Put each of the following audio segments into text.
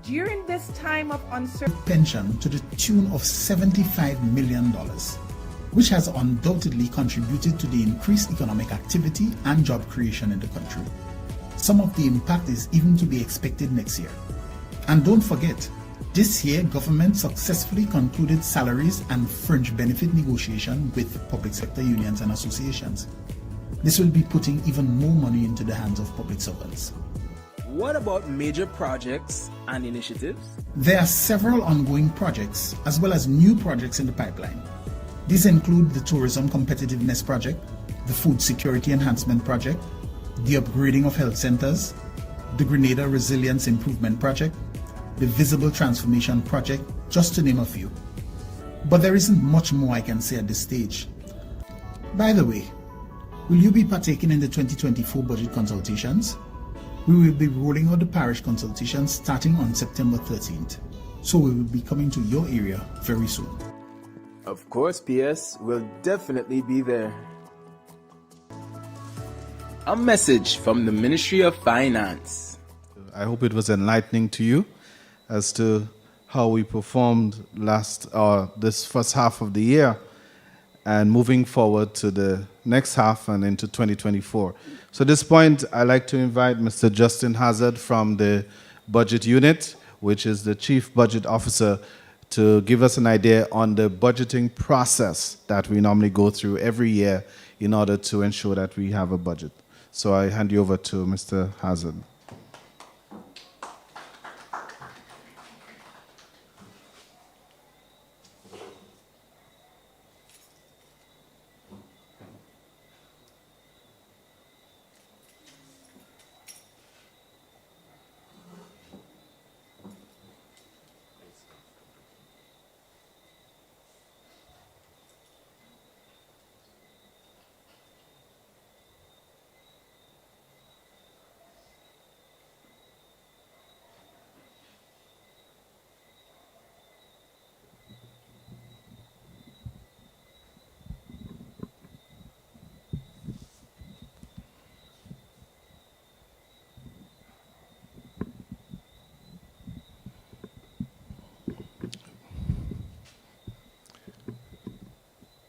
During this time of uncertainty, pension to the tune of $75 million, which has undoubtedly contributed to the increased economic activity and job creation in the country. Some of the impact is even to be expected next year. And don't forget, this year government successfully concluded salaries and fringe benefit negotiation with public sector unions and associations. This will be putting even more money into the hands of public servants. What about major projects and initiatives? There are several ongoing projects as well as new projects in the pipeline. These include the Tourism Competitiveness Project, the Food Security Enhancement Project, the upgrading of health centers, the Grenada Resilience Improvement Project, the Visible Transformation Project, just to name a few. But there isn't much more I can say at this stage. By the way, will you be partaking in the 2024 budget consultations? We will be rolling out the parish consultations starting on September 13th, so we will be coming to your area very soon. Of course, PS, we'll definitely be there. A message from the Ministry of Finance. I hope it was enlightening to you as to how we performed this first half of the year and moving forward to the next half and into 2024. So at this point, I'd like to invite Mr. Justin Hazard from the Budget Unit, which is the Chief Budget Officer, to give us an idea on the budgeting process that we normally go through every year in order to ensure that we have a budget. So I hand you over to Mr. Hazard.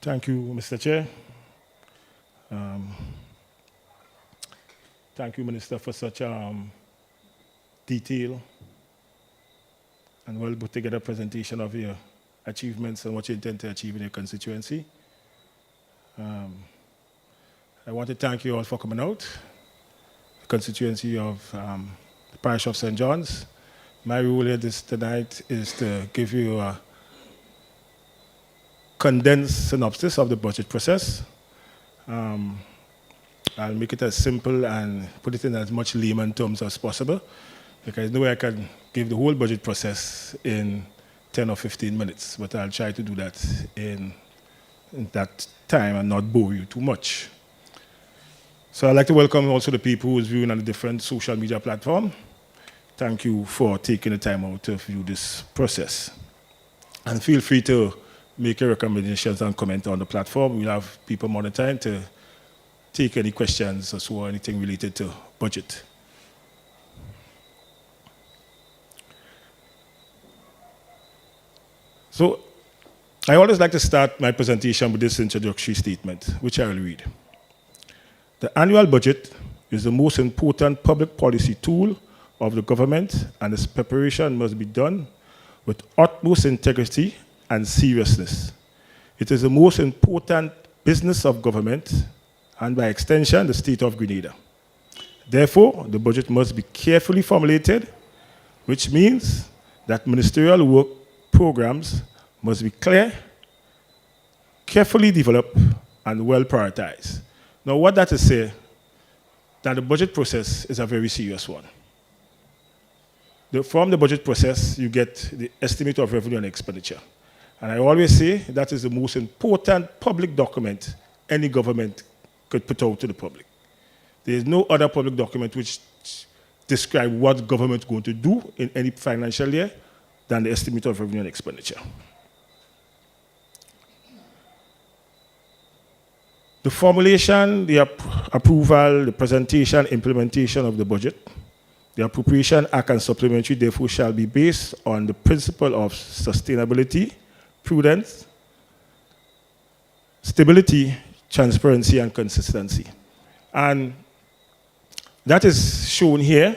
Thank you, Mr. Chair. Thank you, Minister, for such detail and well put together presentation of your achievements and what you intend to achieve in your constituency. I want to thank you all for coming out. The constituency of the parish of St. John's. My role here tonight is to give you a condensed synopsis of the budget process. I'll make it as simple and put it in as much layman terms as possible, because no way I can give the whole budget process in 10 or 15 minutes, but I'll try to do that in that time and not bore you too much. So I'd like to welcome also the people who's viewing on the different social media platforms. Thank you for taking the time out to view this process. And feel free to make your recommendations and comment on the platform. We'll have people monitoring to take any questions or so, anything related to budget. So I always like to start my presentation with this introductory statement, which I will read. The annual budget is the most important public policy tool of the government, and its preparation must be done with utmost integrity and seriousness. It is the most important business of government, and by extension, the state of Grenada. Therefore, the budget must be carefully formulated, which means that ministerial work programs must be clear, carefully developed, and well prioritized. Now, what that is say, that the budget process is a very serious one. From the budget process, you get the estimate of revenue and expenditure. And I always say that is the most important public document any government could put out to the public. There is no other public document which describes what government is going to do in any financial year than the estimate of revenue and expenditure. The formulation, the approval, the presentation, implementation of the budget The Appropriation Act and supplementary, therefore, shall be based on the principle of sustainability, prudence, stability, transparency, and consistency. And that is shown here,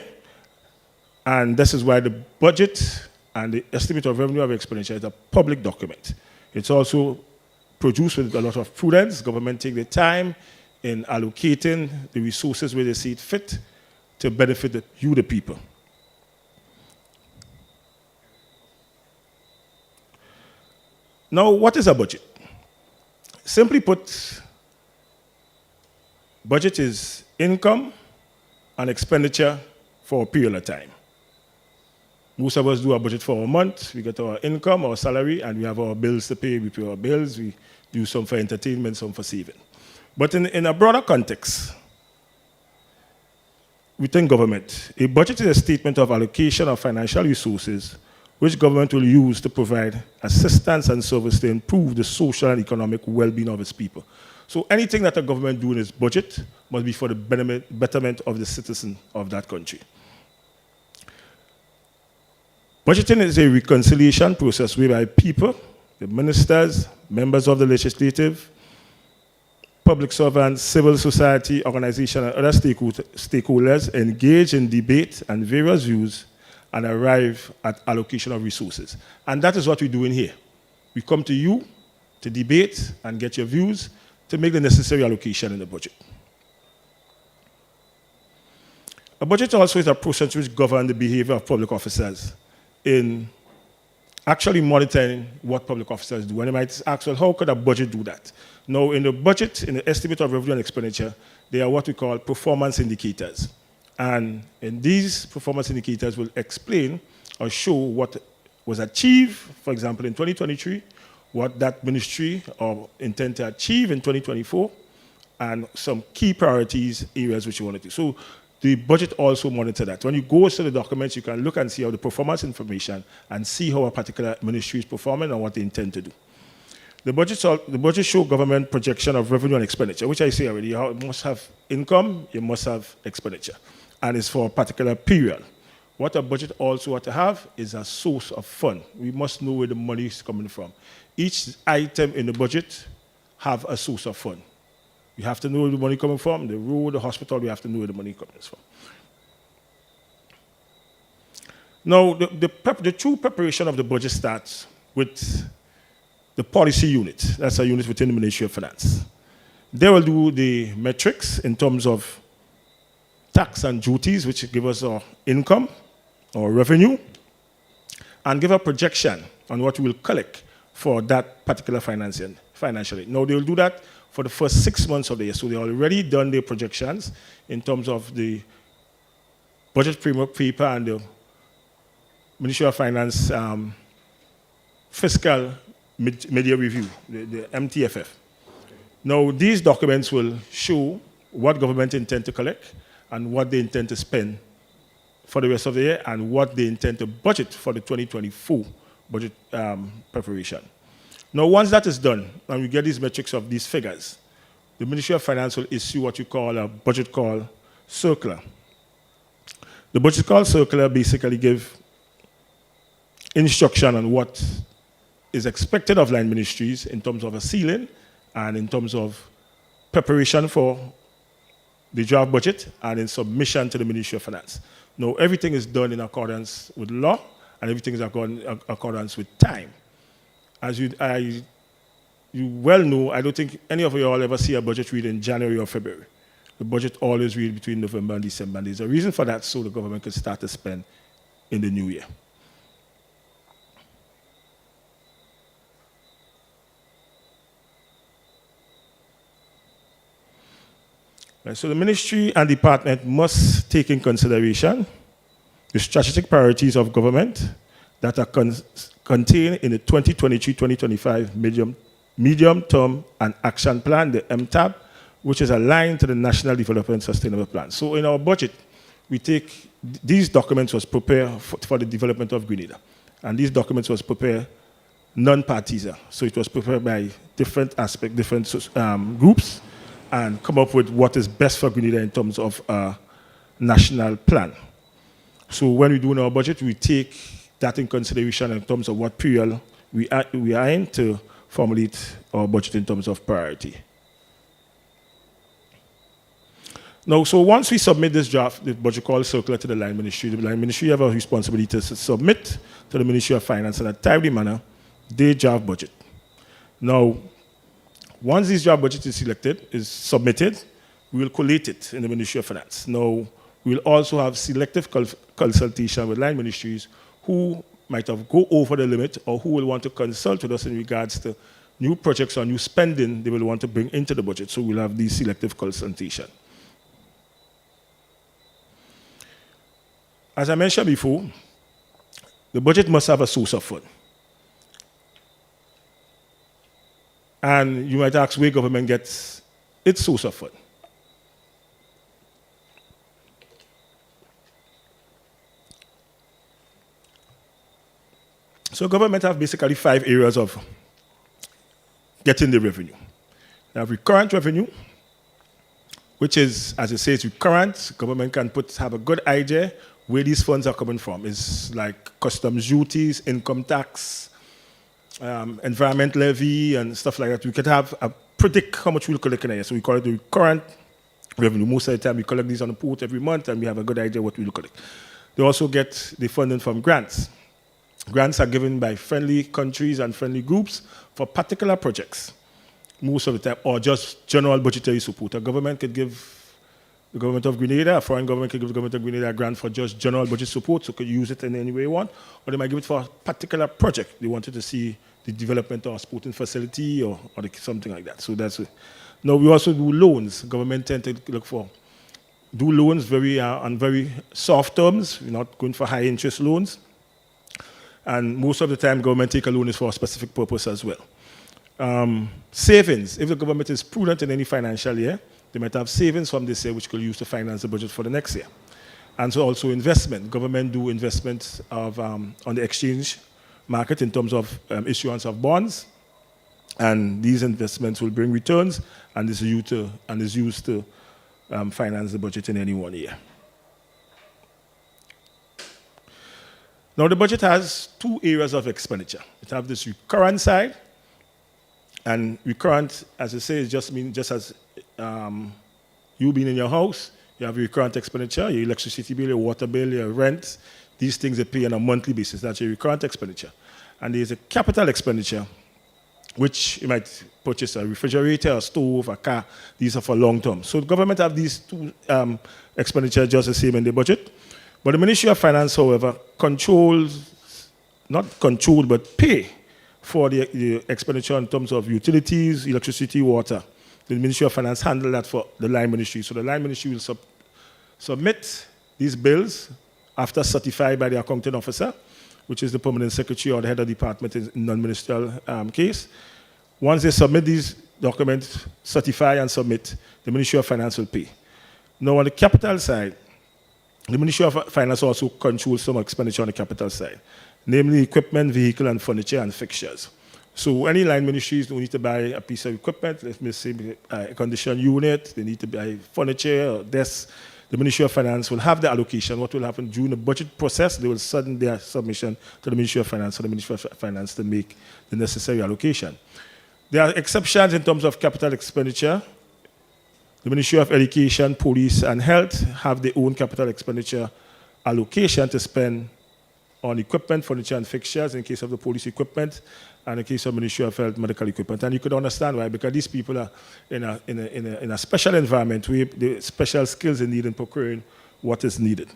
and this is why the budget and the estimate of revenue of expenditure is a public document. It's also produced with a lot of prudence. Government take the time in allocating the resources where they see it fit to benefit the people. Now, what is a budget? Simply put, budget is income and expenditure for a period of time. Most of us do a budget for a month. We get our income, our salary, and we have our bills to pay. We pay our bills. We do some for entertainment, some for saving. But in a broader context, within government, a budget is a statement of allocation of financial resources which government will use to provide assistance and service to improve the social and economic well-being of its people. So anything that a government do in its budget must be for the betterment of the citizen of that country. Budgeting is a reconciliation process whereby people, the ministers, members of the legislative, public servants, civil society, organizations, and other stakeholders engage in debate and various views and arrive at allocation of resources. And that is what we're doing here. We come to you to debate and get your views to make the necessary allocation in the budget. A budget also is a process which governs the behavior of public officers in actually monitoring what public officers do. And you might ask, well, how could a budget do that? Now, in the budget, in the estimate of revenue and expenditure, there are what we call performance indicators. And in these performance indicators will explain or show what was achieved, for example, in 2023, what that ministry or intend to achieve in 2024, and some key priorities, areas which you want to do. So the budget also monitor that. When you go to the documents, you can look and see how the performance information and see how a particular ministry is performing and what they intend to do. The budget show government projection of revenue and expenditure, which I say already, you must have income, you must have expenditure, and it's for a particular period. What a budget also ought to have is a source of fund. We must know where the money is coming from. Each item in the budget have a source of fund. You have to know where the money coming from. The road, the hospital, we have to know where the money comes from. Now, the true preparation of the budget starts with the policy unit. That's a unit within the Ministry of Finance. They will do the metrics in terms of tax and duties, which give us our income, our revenue, and give a projection on what we will collect for that particular financially. Now, they will do that for the first 6 months of the year. So they already done their projections in terms of the budget framework paper and the Ministry of Finance fiscal media review, the MTFF. Now, these documents will show what government intend to collect and what they intend to spend for the rest of the year and what they intend to budget for the 2024 budget preparation. Now, once that is done, and we get these metrics of these figures, the Ministry of Finance will issue what you call a budget call circular. The budget call circular basically gives instruction on what is expected of line ministries in terms of a ceiling and in terms of preparation for the draft budget and in submission to the Ministry of Finance. Now, everything is done in accordance with law and everything is in accordance with time. As you well know, I don't think any of you all ever see a budget read in January or February. The budget always read between November and December. And there's a reason for that, so the government can start to spend in the new year. Right, so the ministry and department must take in consideration the strategic priorities of government that are contained in the 2023-2025 medium-term and action plan, the MTAB, which is aligned to the National Development Sustainable Plan. So in our budget, we take these documents was prepared for the development of Grenada. And these documents was prepared non-partisan. So it was prepared by different aspects, different groups, and come up with what is best for Grenada in terms of a national plan. So when we do in our budget, we take that in consideration in terms of what period we are in to formulate our budget in terms of priority. Now, so once we submit this draft, the budget call circular to the line ministry have a responsibility to submit to the Ministry of Finance in a timely manner their draft budget. Now, once this draft budget is submitted, we will collate it in the Ministry of Finance. Now, we'll also have selective consultation with line ministries who might have go over the limit or who will want to consult with us in regards to new projects or new spending they will want to bring into the budget. So we'll have these selective consultation. As I mentioned before, the budget must have a source of fund. And you might ask where government gets its source of fund. So government have basically 5 areas of getting the revenue. They have recurrent revenue, which is, as it says, recurrent. Government can have a good idea where these funds are coming from. It's like customs duties, income tax, environment levy, and stuff like that. We could have predict how much we'll collect in a year. So we call it the recurrent revenue. Most of the time, we collect these on the port every month, and we have a good idea what we'll collect. They also get the funding from grants. Grants are given by friendly countries and friendly groups for particular projects, most of the time, or just general budgetary support. A government could give the government of Grenada, a foreign government could give the government of Grenada a grant for just general budget support, so could use it in any way they want, or they might give it for a particular project. They wanted to see the development of a sporting facility or something like that. So that's it. Now, we also do loans. Government tend to do loans on very soft terms. We're not going for high interest loans. And most of the time, government take a loan is for a specific purpose as well. Savings. If the government is prudent in any financial year, they might have savings from this year which could use to finance the budget for the next year. And so also investment. Government do investments on the exchange market in terms of issuance of bonds. And these investments will bring returns and is used to finance the budget in any one year. Now, the budget has 2 areas of expenditure. It has this recurrent side, and recurrent, as I say, just as you being in your house, you have your recurrent expenditure, your electricity bill, your water bill, your rent. These things they pay on a monthly basis. That's your recurrent expenditure. And there's a capital expenditure, which you might purchase a refrigerator, a stove, a car. These are for long term. So the government have these 2 expenditures just the same in the budget. But the Ministry of Finance, however, but pay for the expenditure in terms of utilities, electricity, water. The Ministry of Finance handle that for the line ministry. So the line ministry will submit these bills after certified by the accounting officer, which is the permanent secretary or the head of department in non-ministerial case. Once they submit these documents, certify and submit, the Ministry of Finance will pay. Now on the capital side, the Ministry of Finance also controls some expenditure on the capital side, namely equipment, vehicle, and furniture and fixtures. So any line ministries don't need to buy a piece of equipment, let me say a conditioned unit, they need to buy furniture or desks. The Ministry of Finance will have the allocation. What will happen during the budget process, they will send their submission to the Ministry of Finance for the Ministry of Finance to make the necessary allocation. There are exceptions in terms of capital expenditure. The Ministry of Education, Police, and Health have their own capital expenditure allocation to spend on equipment, furniture, and fixtures in case of the police equipment, and in case of Ministry of Health, medical equipment. And you could understand why, because these people are in a special environment where the special skills they need in procuring what is needed.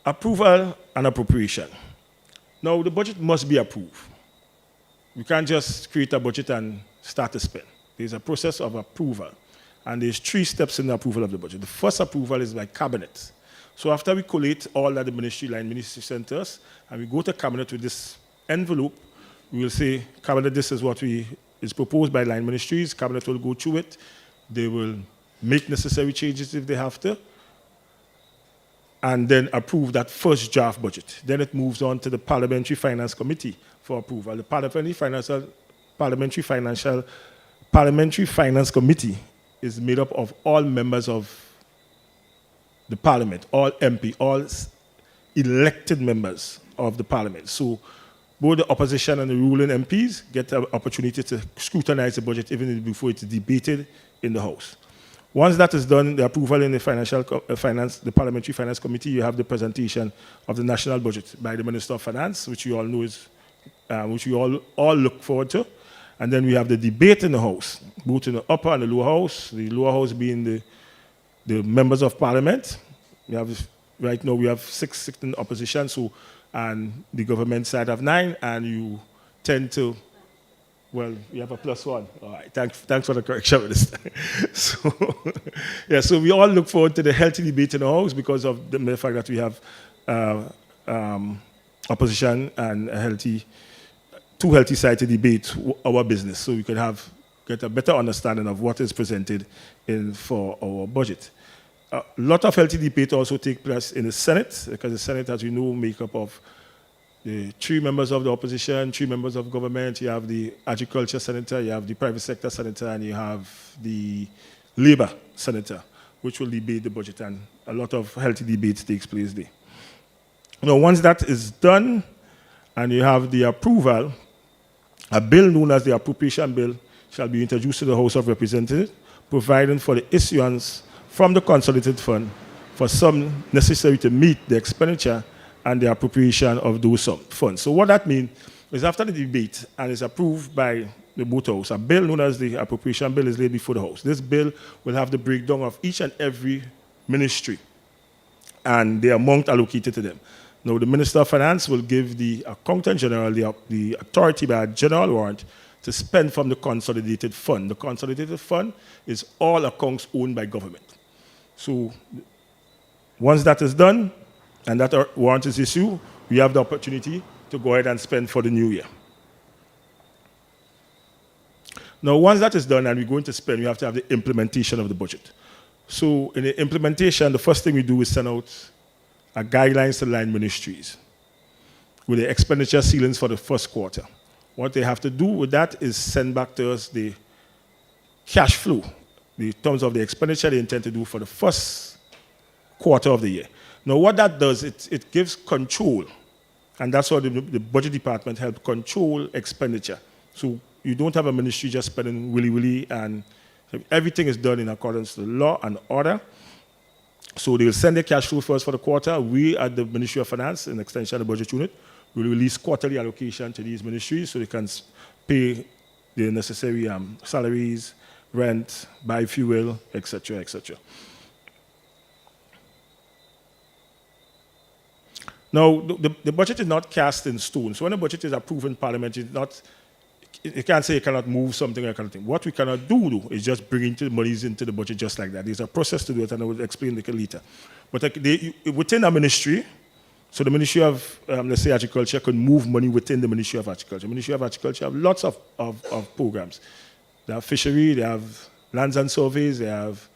Approval and appropriation. Now, the budget must be approved. You can't just create a budget and start to spend. There's a process of approval, and there's 3 steps in the approval of the budget. The first approval is by cabinet. So after we collate all that the line ministry sent us, and we go to cabinet with this envelope, we will say, cabinet, this is what is proposed by line ministries. Cabinet will go through it. They will make necessary changes if they have to, and then approve that first draft budget. Then it moves on to the Parliamentary Finance Committee for approval. The Parliamentary Finance Committee is made up of all members of the parliament, all MP, all elected members of the parliament. So both the opposition and the ruling MPs get an opportunity to scrutinize the budget even before it's debated in the House. Once that is done, the approval in the the Parliamentary Finance Committee, you have the presentation of the national budget by the Minister of Finance, which you all know is, which we all look forward to. And then we have the debate in the House, both in the upper and the lower house. The lower house being the members of Parliament. Right now we have 6 sitting opposition, so, and the government side have 9, and you tend to, well, you have a +1. All right, thanks for the correction, Minister. So, yeah, so we all look forward to the healthy debate in the House because of the fact that we have opposition and two healthy sides to debate our business, so we can get a better understanding of what is presented for our budget. A lot of healthy debate also take place in the Senate, because the Senate, as you know, make up of the 3 members of the opposition, 3 members of government. You have the agriculture senator, you have the private sector senator, and you have the labor senator, which will debate the budget, and a lot of healthy debate takes place there. Now, once that is done, and you have the approval, a bill known as the Appropriation Bill shall be introduced to the House of Representatives, providing for the issuance from the Consolidated Fund for sum necessary to meet the expenditure and the appropriation of those funds. So what that means is after the debate and is approved by the both House, a bill known as the Appropriation Bill is laid before the House. This bill will have the breakdown of each and every ministry and the amount allocated to them. Now, the Minister of Finance will give the Accountant General the authority by a general warrant to spend from the Consolidated Fund. The Consolidated Fund is all accounts owned by government. So once that is done and that warrant is issued, we have the opportunity to go ahead and spend for the new year. Now, once that is done and we're going to spend, we have to have the implementation of the budget. So in the implementation, the first thing we do is send out a guidelines to line ministries with the expenditure ceilings for the first quarter. What they have to do with that is send back to us the cash flow, in terms of the expenditure they intend to do for the first quarter of the year. Now, what that does, it gives control, and that's why the budget department helps control expenditure. So you don't have a ministry just spending willy-willy, and everything is done in accordance to law and order. So they will send the cash flow first for the quarter. We at the Ministry of Finance, in extension of the budget unit, will release quarterly allocation to these ministries so they can pay the necessary salaries, rent, buy fuel, etc., etc. Now, the budget is not cast in stone. So when a budget is approved in Parliament, you can't say you cannot move something or kind of thing. What we cannot do, though, is just bring monies into the budget just like that. There's a process to do it, and I will explain it later. But within a ministry, so the Ministry of, let's say, Agriculture can move money within the Ministry of Agriculture. The Ministry of Agriculture have lots of programs. They have fishery, they have lands and surveys, they have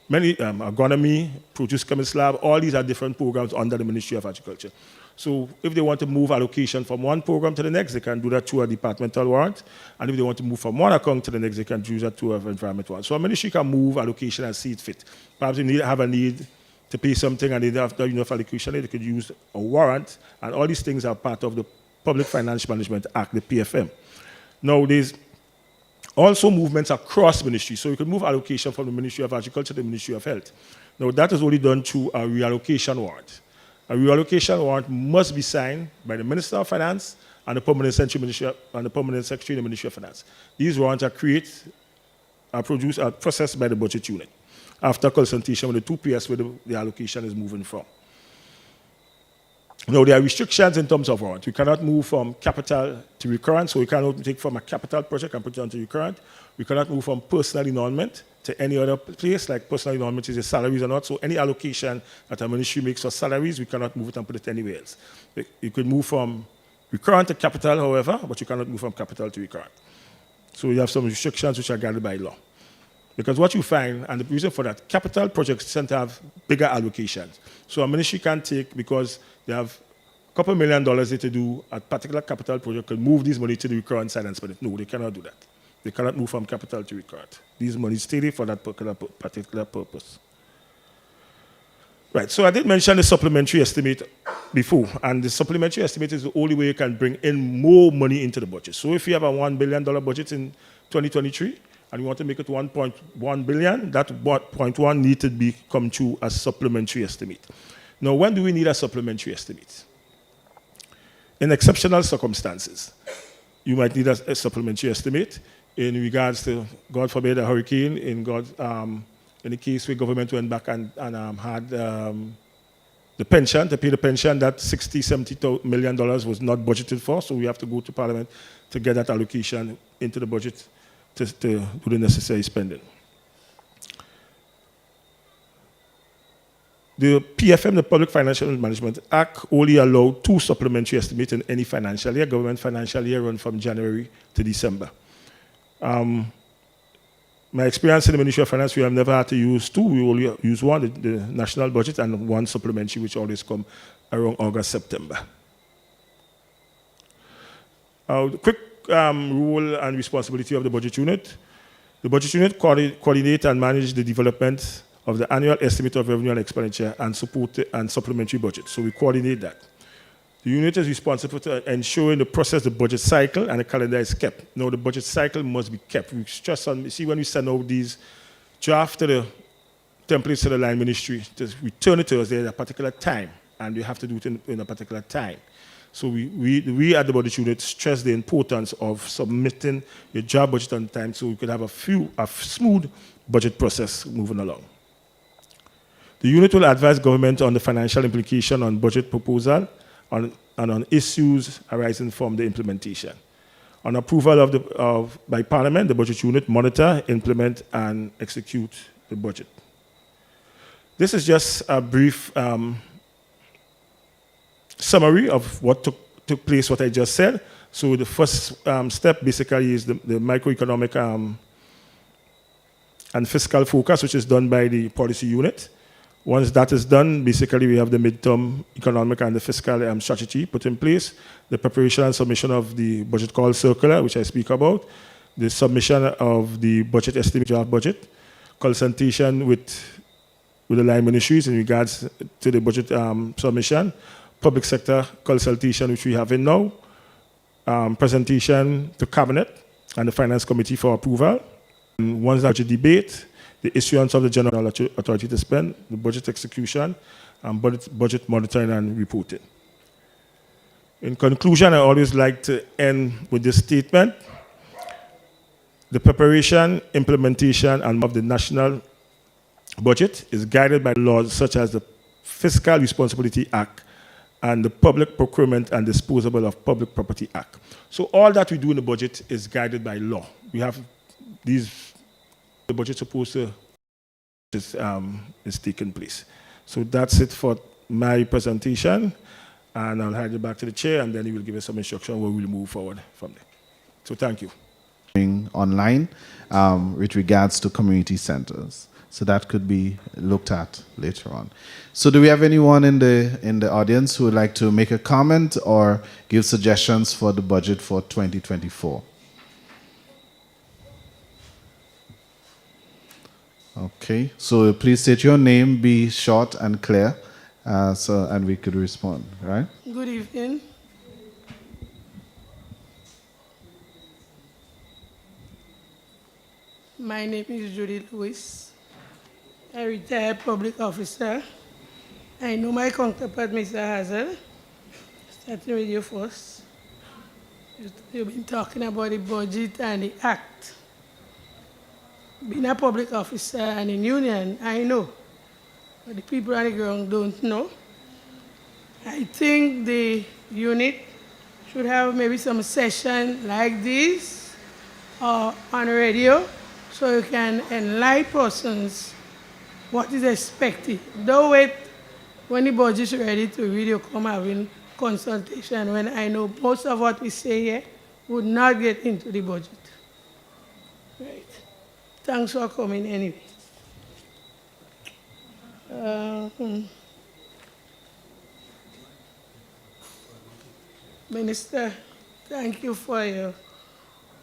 many agronomy, produce chemistry lab. All these are different programs under the Ministry of Agriculture. So if they want to move allocation from one program to the next, they can do that through a departmental warrant. And if they want to move from one account to the next, they can do that through an environment warrant. So a ministry can move allocation as see it fit. Perhaps they have a need to pay something and they don't have enough allocation, they could use a warrant. And all these things are part of the Public Finance Management Act, the PFM. Now, there's also movements across ministries. So you can move allocation from the Ministry of Agriculture to the Ministry of Health. Now, that is only done through a reallocation warrant. A reallocation warrant must be signed by the Minister of Finance and the Permanent Secretary in the Ministry of Finance. These warrants are produced, are processed by the budget unit after consultation with the 2PS where the allocation is moving from. Now, there are restrictions in terms of warrant. We cannot move from capital to recurrent, so we cannot take from a capital project and put it onto recurrent. We cannot move from personal annulment to any other place, like personal annulment is your salaries or not. So any allocation that a ministry makes for salaries, we cannot move it and put it anywhere else. You could move from recurrent to capital, however, but you cannot move from capital to recurrent. So you have some restrictions which are guided by law. Because what you find, and the reason for that, capital projects tend to have bigger allocations. So a ministry can take, because they have a couple $1 million to do a particular capital project, can move these money to the recurrent side and spend it. No, they cannot do that. They cannot move from capital to recurrent. These monies stay there for that particular purpose. Right, so I did mention the supplementary estimate before, and the supplementary estimate is the only way you can bring in more money into the budget. So if you have a $1 billion budget in 2023, and you want to make it 1.1 billion, that 0.1 need to be come to a supplementary estimate. Now, when do we need a supplementary estimate? In exceptional circumstances, you might need a supplementary estimate in regards to, God forbid, a hurricane, in the case where government went back and had the pension, to pay the pension, that $60–70 million was not budgeted for, so we have to go to Parliament to get that allocation into the budget to do the necessary spending. The PFM, the Public Financial Management Act, only allowed 2 supplementary estimates in any financial year. Government financial year run from January to December. My experience in the Ministry of Finance, we have never had to use 2. We only use 1, the national budget, and 1 supplementary, which always come around August, September. The quick role and responsibility of the budget unit. The budget unit coordinate and manage the development of the annual estimate of revenue and expenditure and support and supplementary budget. So we coordinate that. The unit is responsible for ensuring the process, the budget cycle, and the calendar is kept. Now, the budget cycle must be kept. We stress on, see, when we send out these draft to the templates to the line ministry, just return it to us at a particular time, and we have to do it in a particular time. So we at the budget unit stress the importance of submitting your draft budget on time so we could have a smooth budget process moving along. The unit will advise government on the financial implication on budget proposal and on issues arising from the implementation. On approval by Parliament, the budget unit monitor, implement, and execute the budget. This is just a brief summary of what took place, what I just said. So the first step basically is the microeconomic and fiscal focus, which is done by the policy unit. Once that is done, basically we have the midterm economic and the fiscal strategy put in place, the preparation and submission of the budget call circular, which I speak about, the submission of the budget estimate draft budget, consultation with the line ministries in regards to the budget submission, public sector consultation, which we have in now, presentation to Cabinet and the Finance Committee for approval. And once that budget debate, the issuance of the General Authority to Spend, the budget execution, and budget monitoring and reporting. In conclusion, I always like to end with this statement. The preparation, implementation, and of the national budget is guided by laws such as the Fiscal Responsibility Act and the Public Procurement and Disposal of Public Property Act. So all that we do in the budget is guided by law. We have the budget supposed to is taking place. So that's it for my presentation, and I'll hand it back to the chair, and then he will give us some instruction where we'll move forward from there. So thank you. Online with regards to community centers. So that could be looked at later on. So do we have anyone in the audience who would like to make a comment or give suggestions for the budget for 2024? Okay, so please state your name, be short and clear, and we could respond, right? Good evening. My name is Judy Lewis, a retired public officer. I know my counterpart, Mr. Hazel. Starting with you first. You've been talking about the budget and the act. Being a public officer and in union, I know, but the people on the ground don't know. I think the unit should have maybe some session like this or on radio so you can enlighten persons what is expected. Don't wait when the budget is ready to really come having consultation when I know most of what we say here would not get into the budget. Right. Thanks for coming anyway. Minister, thank you for your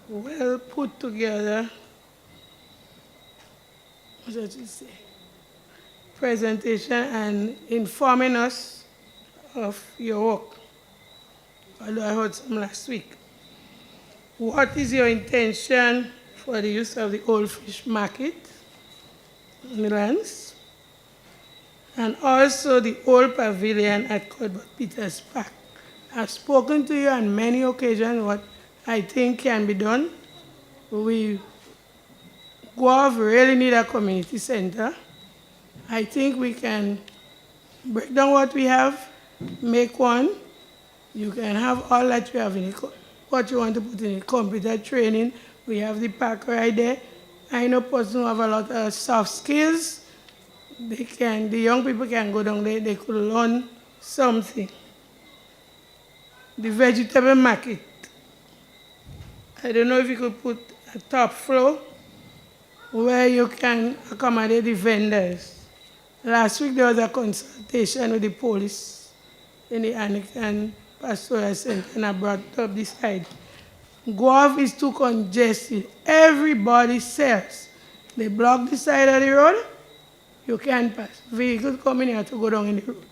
well put together, what did you say? presentation and informing us of your work, although I heard some last week. What is your intention for the use of the old fish market, Milans, and also the old pavilion at Cuthbert Peters Park? I've spoken to you on many occasions what I think can be done. We Guave really need a community center. I think we can break down what we have, make one. You can have all that you have in it, what you want to put in it, computer training. We have the park right there. I know persons who have a lot of soft skills. The young people can go down there, they could learn something. The vegetable market. I don't know if you could put a top floor where you can accommodate the vendors. Last week there was a consultation with the police in the Anglican Pastoral Center, and I brought up this side. Guave is too congested. Everybody sells. They block the side of the road, you can't pass. Vehicles coming here to go down in the road.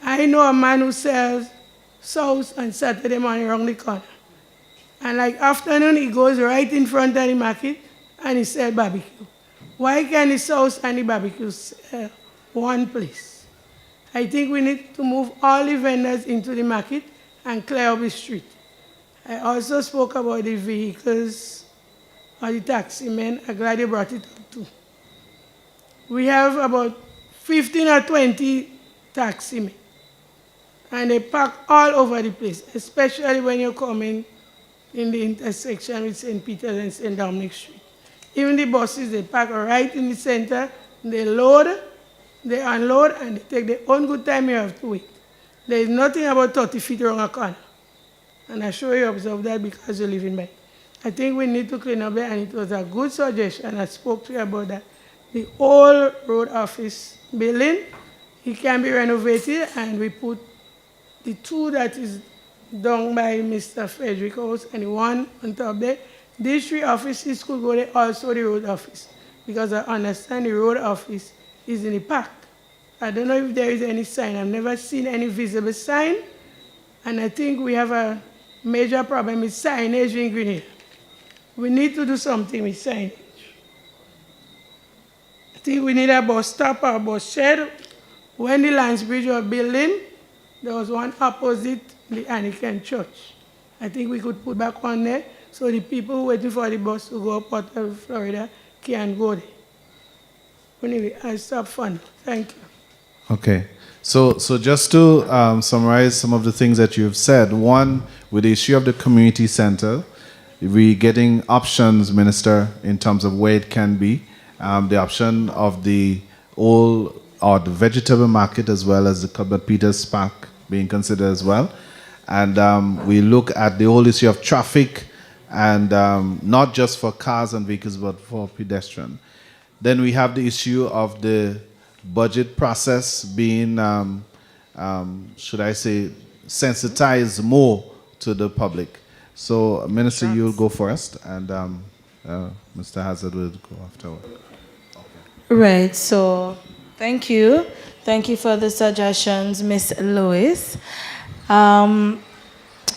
I know a man who sells sauce on Saturday morning around the corner. And like afternoon, he goes right in front of the market and he sells barbecue. Why can't the sauce and the barbecue sell one place? I think we need to move all the vendors into the market and clear up the street. I also spoke about the vehicles or the taxi men. I'm glad you brought it up too. We have about 15 or 20 taxi men. And they park all over the place, especially when you're coming in the intersection with St. Peter's and St. Dominic Street. Even the buses, they park right in the center, they load, they unload, and they take their own good time you have to wait. There is nothing about 30 feet around a corner. And I'm sure you observe that because you're living by. I think we need to clean up there, and it was a good suggestion. I spoke to you about that. The old road office building, it can be renovated, and we put the two that is done by Mr. Frederick House and the one on top there. These three offices could go there, also the road office, because I understand the road office is in the park. I don't know if there is any sign. I've never seen any visible sign, and I think we have a major problem with signage in Green Hill. We need to do something with signage. I think we need a bus stop or a bus shed. When the Lansbridge was building, there was one opposite the Anglican Church. I think we could put back one there so the people waiting for the bus to go up out of Florida can go there. Anyway, I stop for now. Thank you. Okay. So just to summarize some of the things that you've said. One, with the issue of the community center, we're getting options, Minister, in terms of where it can be. The option of the old or the vegetable market as well as the Cuthbert Peters Park being considered as well. And we look at the whole issue of traffic and not just for cars and vehicles but for pedestrian. Then we have the issue of the budget process being, should I say, sensitized more to the public. So, Minister, you'll go first, and Mr. Hazard will go afterward. Right, so thank you. Thank you for the suggestions, Ms. Lewis.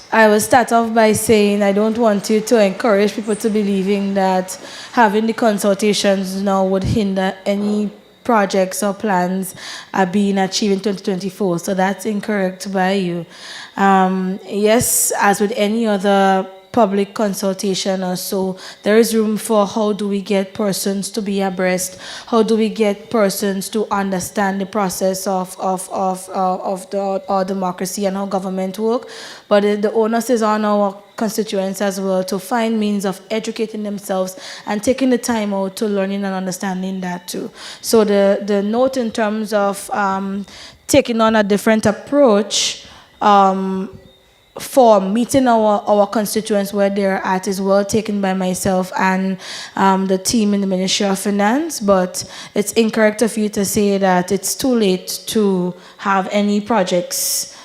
I will start off by saying I don't want you to encourage people to believing that having the consultations now would hinder any projects or plans are being achieved in 2024. So that's incorrect by you. Yes, as with any other public consultation or so, there is room for how do we get persons to be abreast, how do we get persons to understand the process of our democracy and how government work. But the onus is on our constituents as well to find means of educating themselves and taking the time out to learning and understanding that too. So the note in terms of taking on a different approach for meeting our constituents where they're at is well taken by myself and the team in the Ministry of Finance, but it's incorrect of you to say that it's too late to have any projects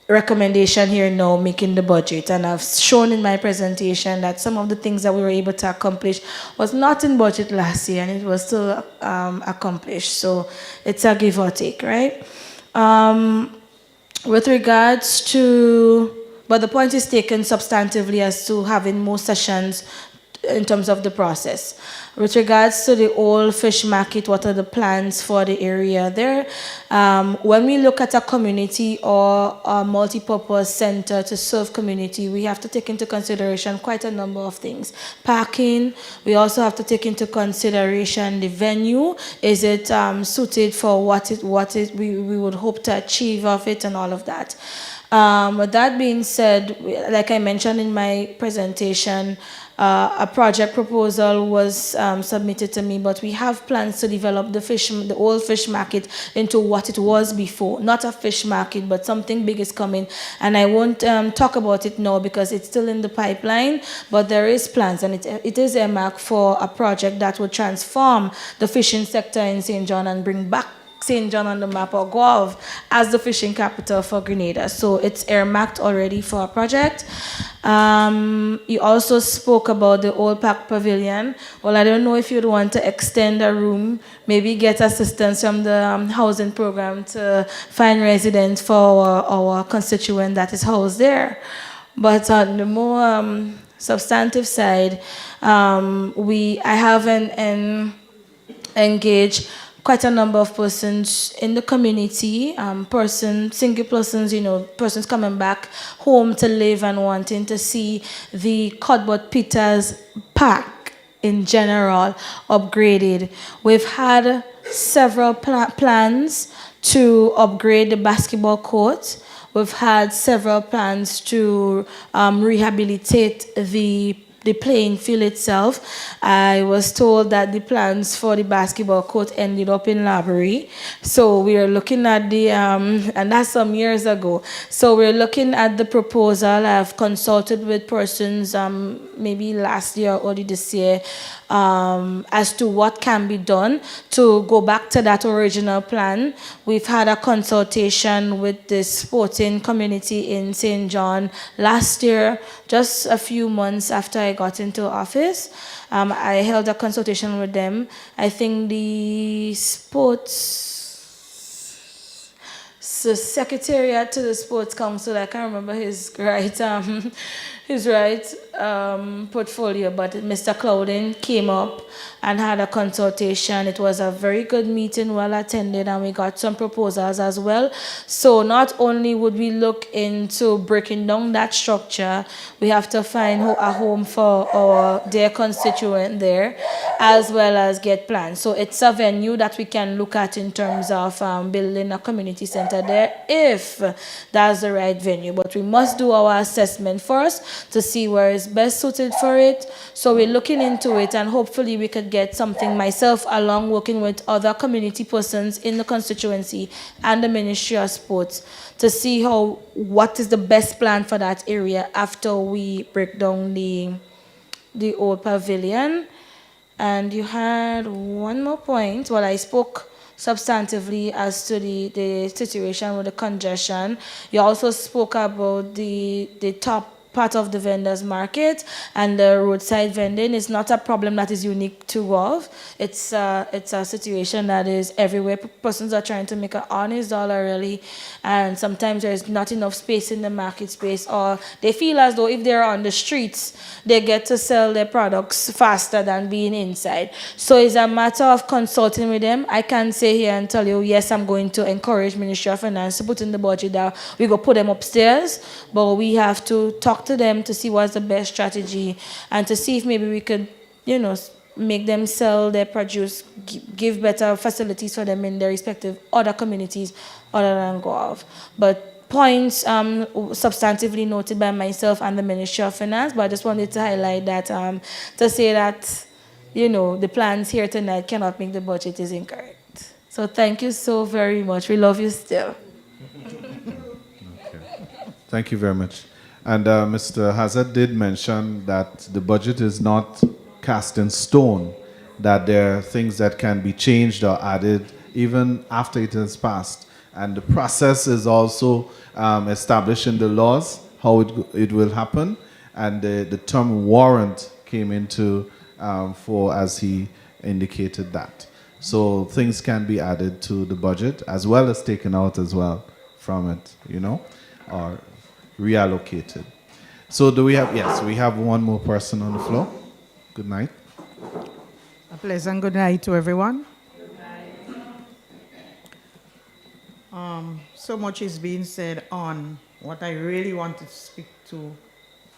recommendation here now making the budget, and I've shown in my presentation that some of the things that we were able to accomplish was not in budget last year and it was still accomplished. So it's a give or take, right? With regards to, but the point is taken substantively as to having more sessions in terms of the process. With regards to the old fish market, what are the plans for the area there? When we look at a community or a multi-purpose center to serve community, we have to take into consideration quite a number of things. Parking, we also have to take into consideration the venue. Is it suited for what we would hope to achieve of it and all of that. With that being said, like I mentioned in my presentation, a project proposal was submitted to me, but we have plans to develop the old fish market into what it was before. Not a fish market, but something big is coming. And I won't talk about it now because it's still in the pipeline, but there is plans, and it is earmarked for a project that will transform the fishing sector in St. John and bring back St. John on the map, or Guave as the fishing capital for Grenada. So it's earmarked already for a project. You also spoke about the Old Park Pavilion. Well, I don't know if you'd want to extend a room, maybe get assistance from the housing program to find residents for our constituent that is housed there. But on the more substantive side, I have engaged quite a number of persons in the community, single persons, persons coming back home to live and wanting to see the Cuthbert Peters Park in general upgraded. We've had several plans to upgrade the basketball court. We've had several plans to rehabilitate the playing field itself. I was told that the plans for the basketball court ended up in Library. So we are looking at and that's some years ago. So we're looking at the proposal. I've consulted with persons maybe last year or early this year as to what can be done to go back to that original plan. We've had a consultation with the sporting community in St. John last year, just a few months after I got into office. I held a consultation with them. I think the secretariat to the sports council, I can't remember his right portfolio, but Mr. Clouding came up and had a consultation. It was a very good meeting, well attended, and we got some proposals as well. So not only would we look into breaking down that structure, we have to find a home for their constituent there, as well as get plans. So it's a venue that we can look at in terms of building a community center there, if that's the right venue. But we must do our assessment first to see where is best suited for it. So we're looking into it, and hopefully we could get something, myself along working with other community persons in the constituency and the Ministry of Sports, to see what is the best plan for that area after we break down the old pavilion. And you had one more point. Well, I spoke substantively as to the situation with the congestion. You also spoke about the top part of the vendors market, and the roadside vending is not a problem that is unique to Guelph. It's a situation that is everywhere. Persons are trying to make an honest dollar, really, and sometimes there's not enough space in the market space, or they feel as though if they're on the streets, they get to sell their products faster than being inside. So it's a matter of consulting with them. I can say here and tell you, yes, I'm going to encourage Ministry of Finance to put in the budget that we go put them upstairs, but we have to talk to them to see what's the best strategy, and to see if maybe we could, make them sell their produce, give better facilities for them in their respective other communities other than Guelph. But points substantively noted by myself and the Ministry of Finance, but I just wanted to highlight that to say that, the plans here tonight cannot make the budget is incorrect. So thank you so very much. We love you still. Okay. Thank you very much. And Mr. Hazard did mention that the budget is not cast in stone, that there are things that can be changed or added even after it has passed. And the process is also established in the laws, how it will happen. And the term warrant came into for as he indicated that. So things can be added to the budget as well as taken out as well from it, or reallocated. So do we have, yes, we have one more person on the floor. Good night. A pleasant good night to everyone. So much is being said on what I really want to speak to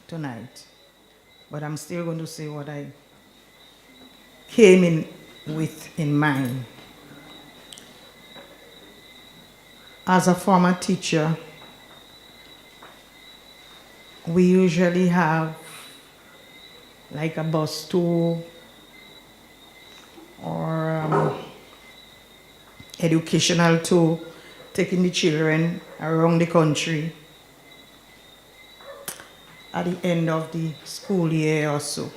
tonight, but I'm still going to say what I came in with in mind. As a former teacher, we usually have like a bus tour or educational tour, taking the children around the country at the end of the school year or so.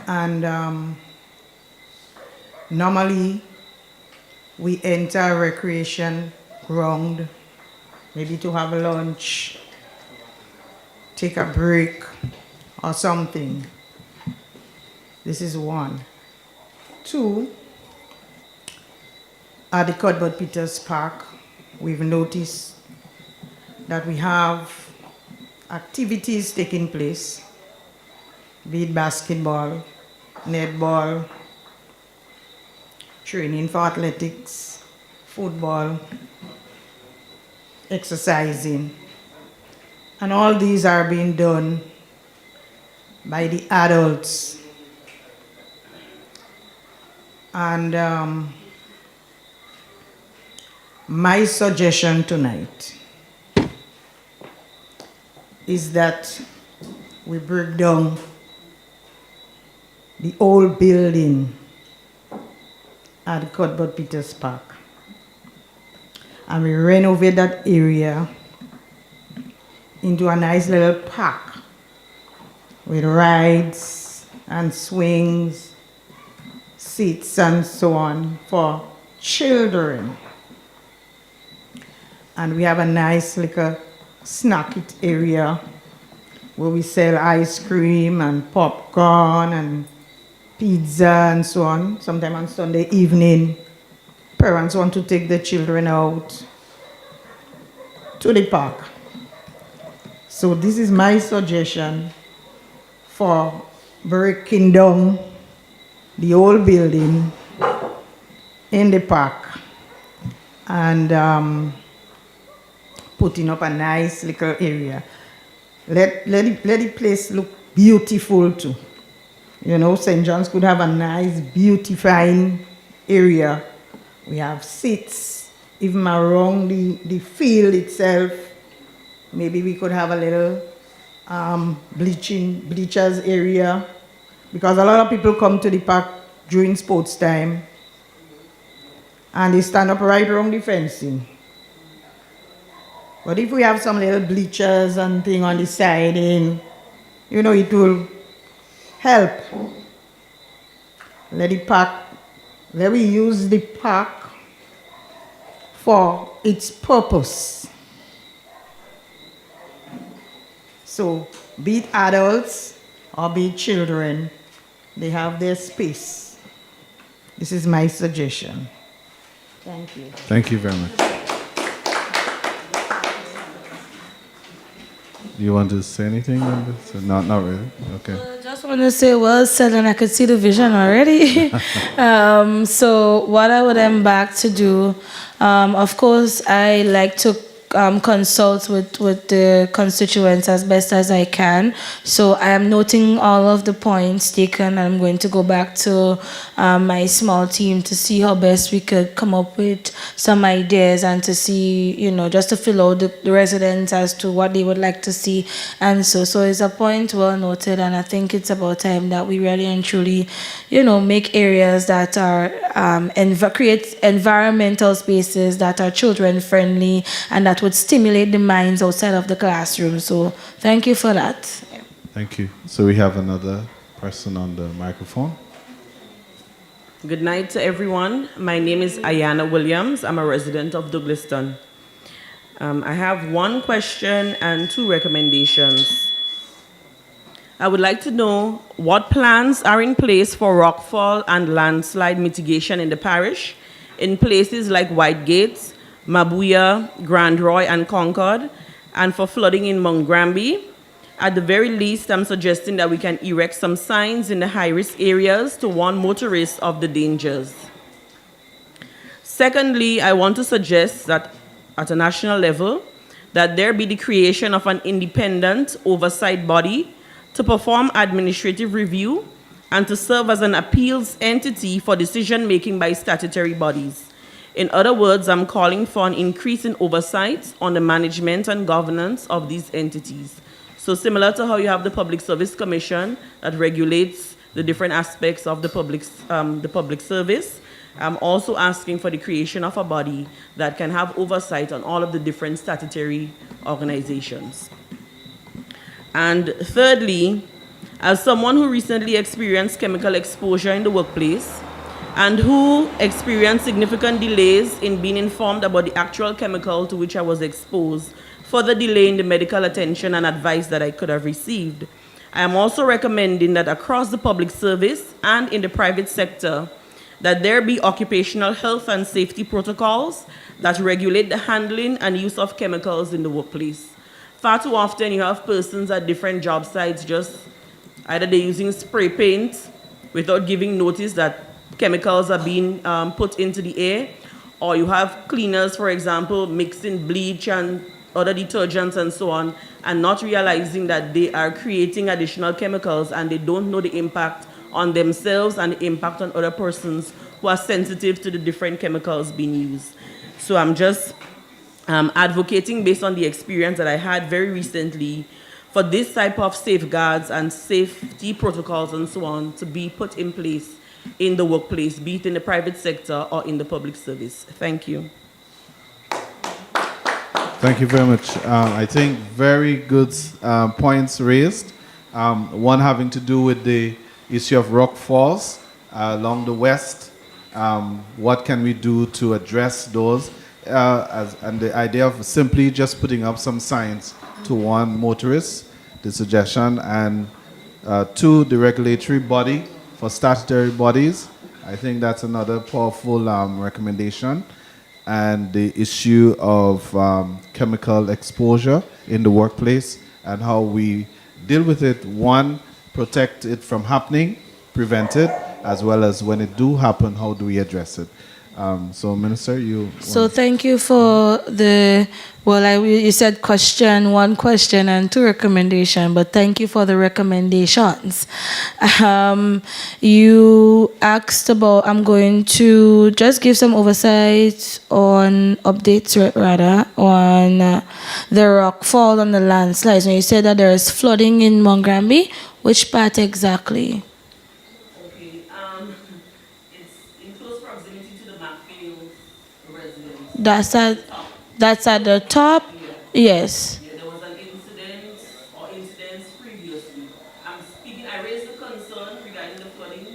And normally we enter a recreation ground, maybe to have lunch, take a break or something. This is one. Two, at the Cuthbert Peters Park, we've noticed that we have activities taking place, be it basketball, netball, training for athletics, football, exercising. And all these are being done by the adults. And my suggestion tonight is that we break down the old building at Cuthbert Peters Park and we renovate that area into a nice little park with rides and swings, seats and so on for children. And we have a nice little snack it area where we sell ice cream and popcorn and pizza and so on. Sometime on Sunday evening, parents want to take their children out to the park. So this is my suggestion for breaking down the old building in the park and putting up a nice little area. Let the place look beautiful too. You know, St. John's could have a nice, beautifying area. We have seats, even around the field itself. Maybe we could have a little bleachers area, because a lot of people come to the park during sports time and they stand up right around the fencing. But if we have some little bleachers and thing on the side, and you know, it will help. Let we use the park for its purpose. So, be it adults or be it children, they have their space. This is my suggestion. Thank you. Thank you very much. Do you want to say anything on this? Not really. Okay. I just want to say, well said, and I could see the vision already. So what I would back to do, of course, I like to consult with the constituents as best as I can. So I am noting all of the points taken. I'm going to go back to my small team to see how best we could come up with some ideas and to see, you know, just to fill out the residents as to what they would like to see. And so it's a point well noted, and I think it's about time that we really and truly, you know, make areas that are, create environmental spaces that are children friendly and that would stimulate the minds outside of the classroom. So thank you for that. Thank you. So we have another person on the microphone. Good night to everyone. My name is Ayana Williams. I'm a resident of Douglaston. I have one question and two recommendations. I would like to know what plans are in place for rockfall and landslide mitigation in the parish in places like Whitegate, Mabuya, Grand Roy, and Concord, and for flooding in Mongrambi. At the very least, I'm suggesting that we can erect some signs in the high-risk areas to warn motorists of the dangers. Secondly, I want to suggest that at a national level, that there be the creation of an independent oversight body to perform administrative review and to serve as an appeals entity for decision-making by statutory bodies. In other words, I'm calling for an increase in oversight on the management and governance of these entities. So similar to how you have the Public Service Commission that regulates the different aspects of the public service, I'm also asking for the creation of a body that can have oversight on all of the different statutory organizations. And thirdly, as someone who recently experienced chemical exposure in the workplace and who experienced significant delays in being informed about the actual chemical to which I was exposed, further delay in the medical attention and advice that I could have received, I am also recommending that across the public service and in the private sector, that there be occupational health and safety protocols that regulate the handling and use of chemicals in the workplace. Far too often you have persons at different job sites just either they're using spray paint without giving notice that chemicals are being put into the air, or you have cleaners, for example, mixing bleach and other detergents and so on, and not realizing that they are creating additional chemicals and they don't know the impact on themselves and the impact on other persons who are sensitive to the different chemicals being used. So I'm just advocating based on the experience that I had very recently for this type of safeguards and safety protocols and so on to be put in place in the workplace, be it in the private sector or in the public service. Thank you. Thank you very much. I think very good points raised. One having to do with the issue of rock falls along the west. What can we do to address those? And the idea of simply just putting up some signs to warn motorists, the suggestion, and two, the regulatory body for statutory bodies. I think that's another powerful recommendation. And the issue of chemical exposure in the workplace and how we deal with it. One, protect it from happening, prevent it, as well as when it do happen, how do we address it? So, Minister, you... So thank you for the, you said one question and two recommendations, but thank you for the recommendations. You asked about, I'm going to just give some oversight on updates rather on the rockfall and the landslides. When you said that there is flooding in Mongrambi, which part exactly? That's at the top? Yes. Yeah, there was an incident or incidents previously. I raised a concern regarding the flooding,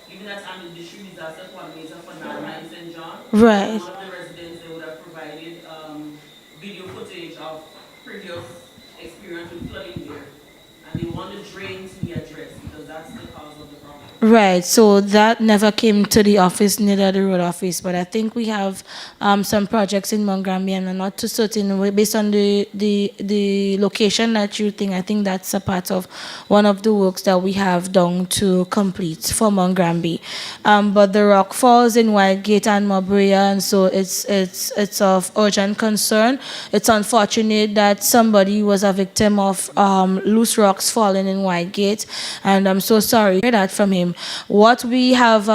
given that I'm the district disaster coordinator for Narma in St. John. Right. One of the residents, they would have provided video footage of previous experience with flooding there. And they want the drain to be addressed because that's the cause of the problem. Right, so that never came to the office, neither the road office, but I think we have some projects in Mongrambi, and I'm not too certain, based on the location that you think, I think that's a part of one of the works that we have done to complete for Mongrambi. But the rock falls in Whitegate and Mabuya, and so it's of urgent concern. It's unfortunate that somebody was a victim of loose rocks falling in Whitegate, and I'm so sorry to hear that from him. What we have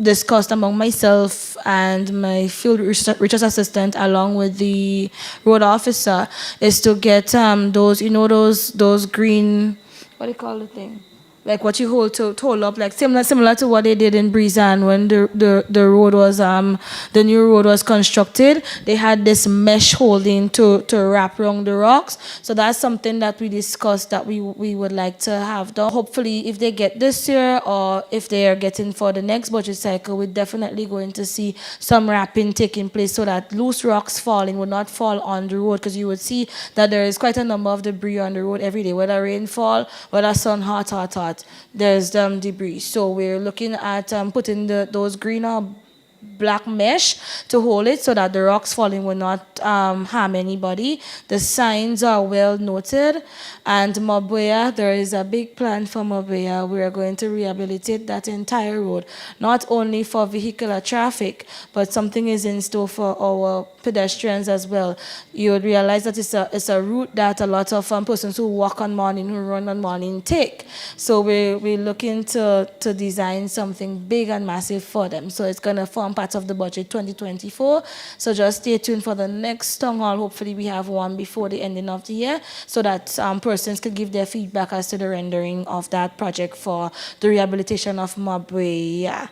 discussed among myself and my field research assistant, along with the road officer, is to get those, those green, what do you call the thing? like what you hold up, like similar to what they did in Breezan when the road was the new road was constructed. They had this mesh holding to wrap around the rocks. So that's something that we discussed that we would like to have done. Hopefully, if they get this year or if they are getting for the next budget cycle, we're definitely going to see some wrapping taking place so that loose rocks falling would not fall on the road, because you would see that there is quite a number of debris on the road every day, whether rainfall, whether sun hot, there's debris. So we're looking at putting those green or black mesh to hold it so that the rocks falling will not harm anybody. The signs are well noted. And Mabuya, there is a big plan for Mabuya. We are going to rehabilitate that entire road, not only for vehicular traffic, but something is in store for our pedestrians as well. You would realize that it's a route that a lot of persons who walk on morning, who run on morning take. So we're looking to design something big and massive for them. So it's going to form part of the budget 2024. So just stay tuned for the next town hall. Hopefully we have one before the ending of the year so that persons could give their feedback as to the rendering of that project for the rehabilitation of Mabwe.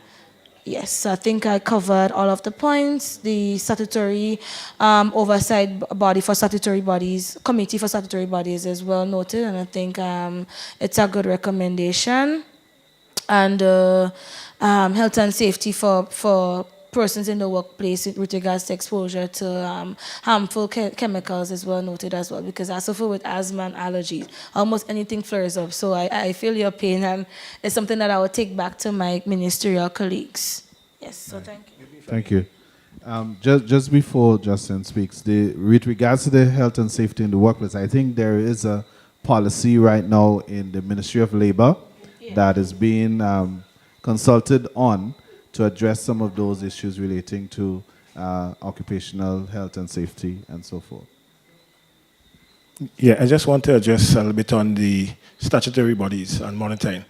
Yes, I think I covered all of the points. The statutory oversight body for statutory bodies, committee for statutory bodies is well noted, and I think it's a good recommendation. And health and safety for persons in the workplace with regards to exposure to harmful chemicals is well noted as well, because I suffer with asthma and allergies. Almost anything flares up, so I feel your pain, and it's something that I will take back to my ministerial colleagues. Yes, so thank you. Thank you. Just before Justin speaks, with regards to the health and safety in the workplace, I think there is a policy right now in the Ministry of Labor that is being consulted on to address some of those issues relating to occupational health and safety and so forth. Yeah, I just want to address a little bit on the statutory bodies and monitoring.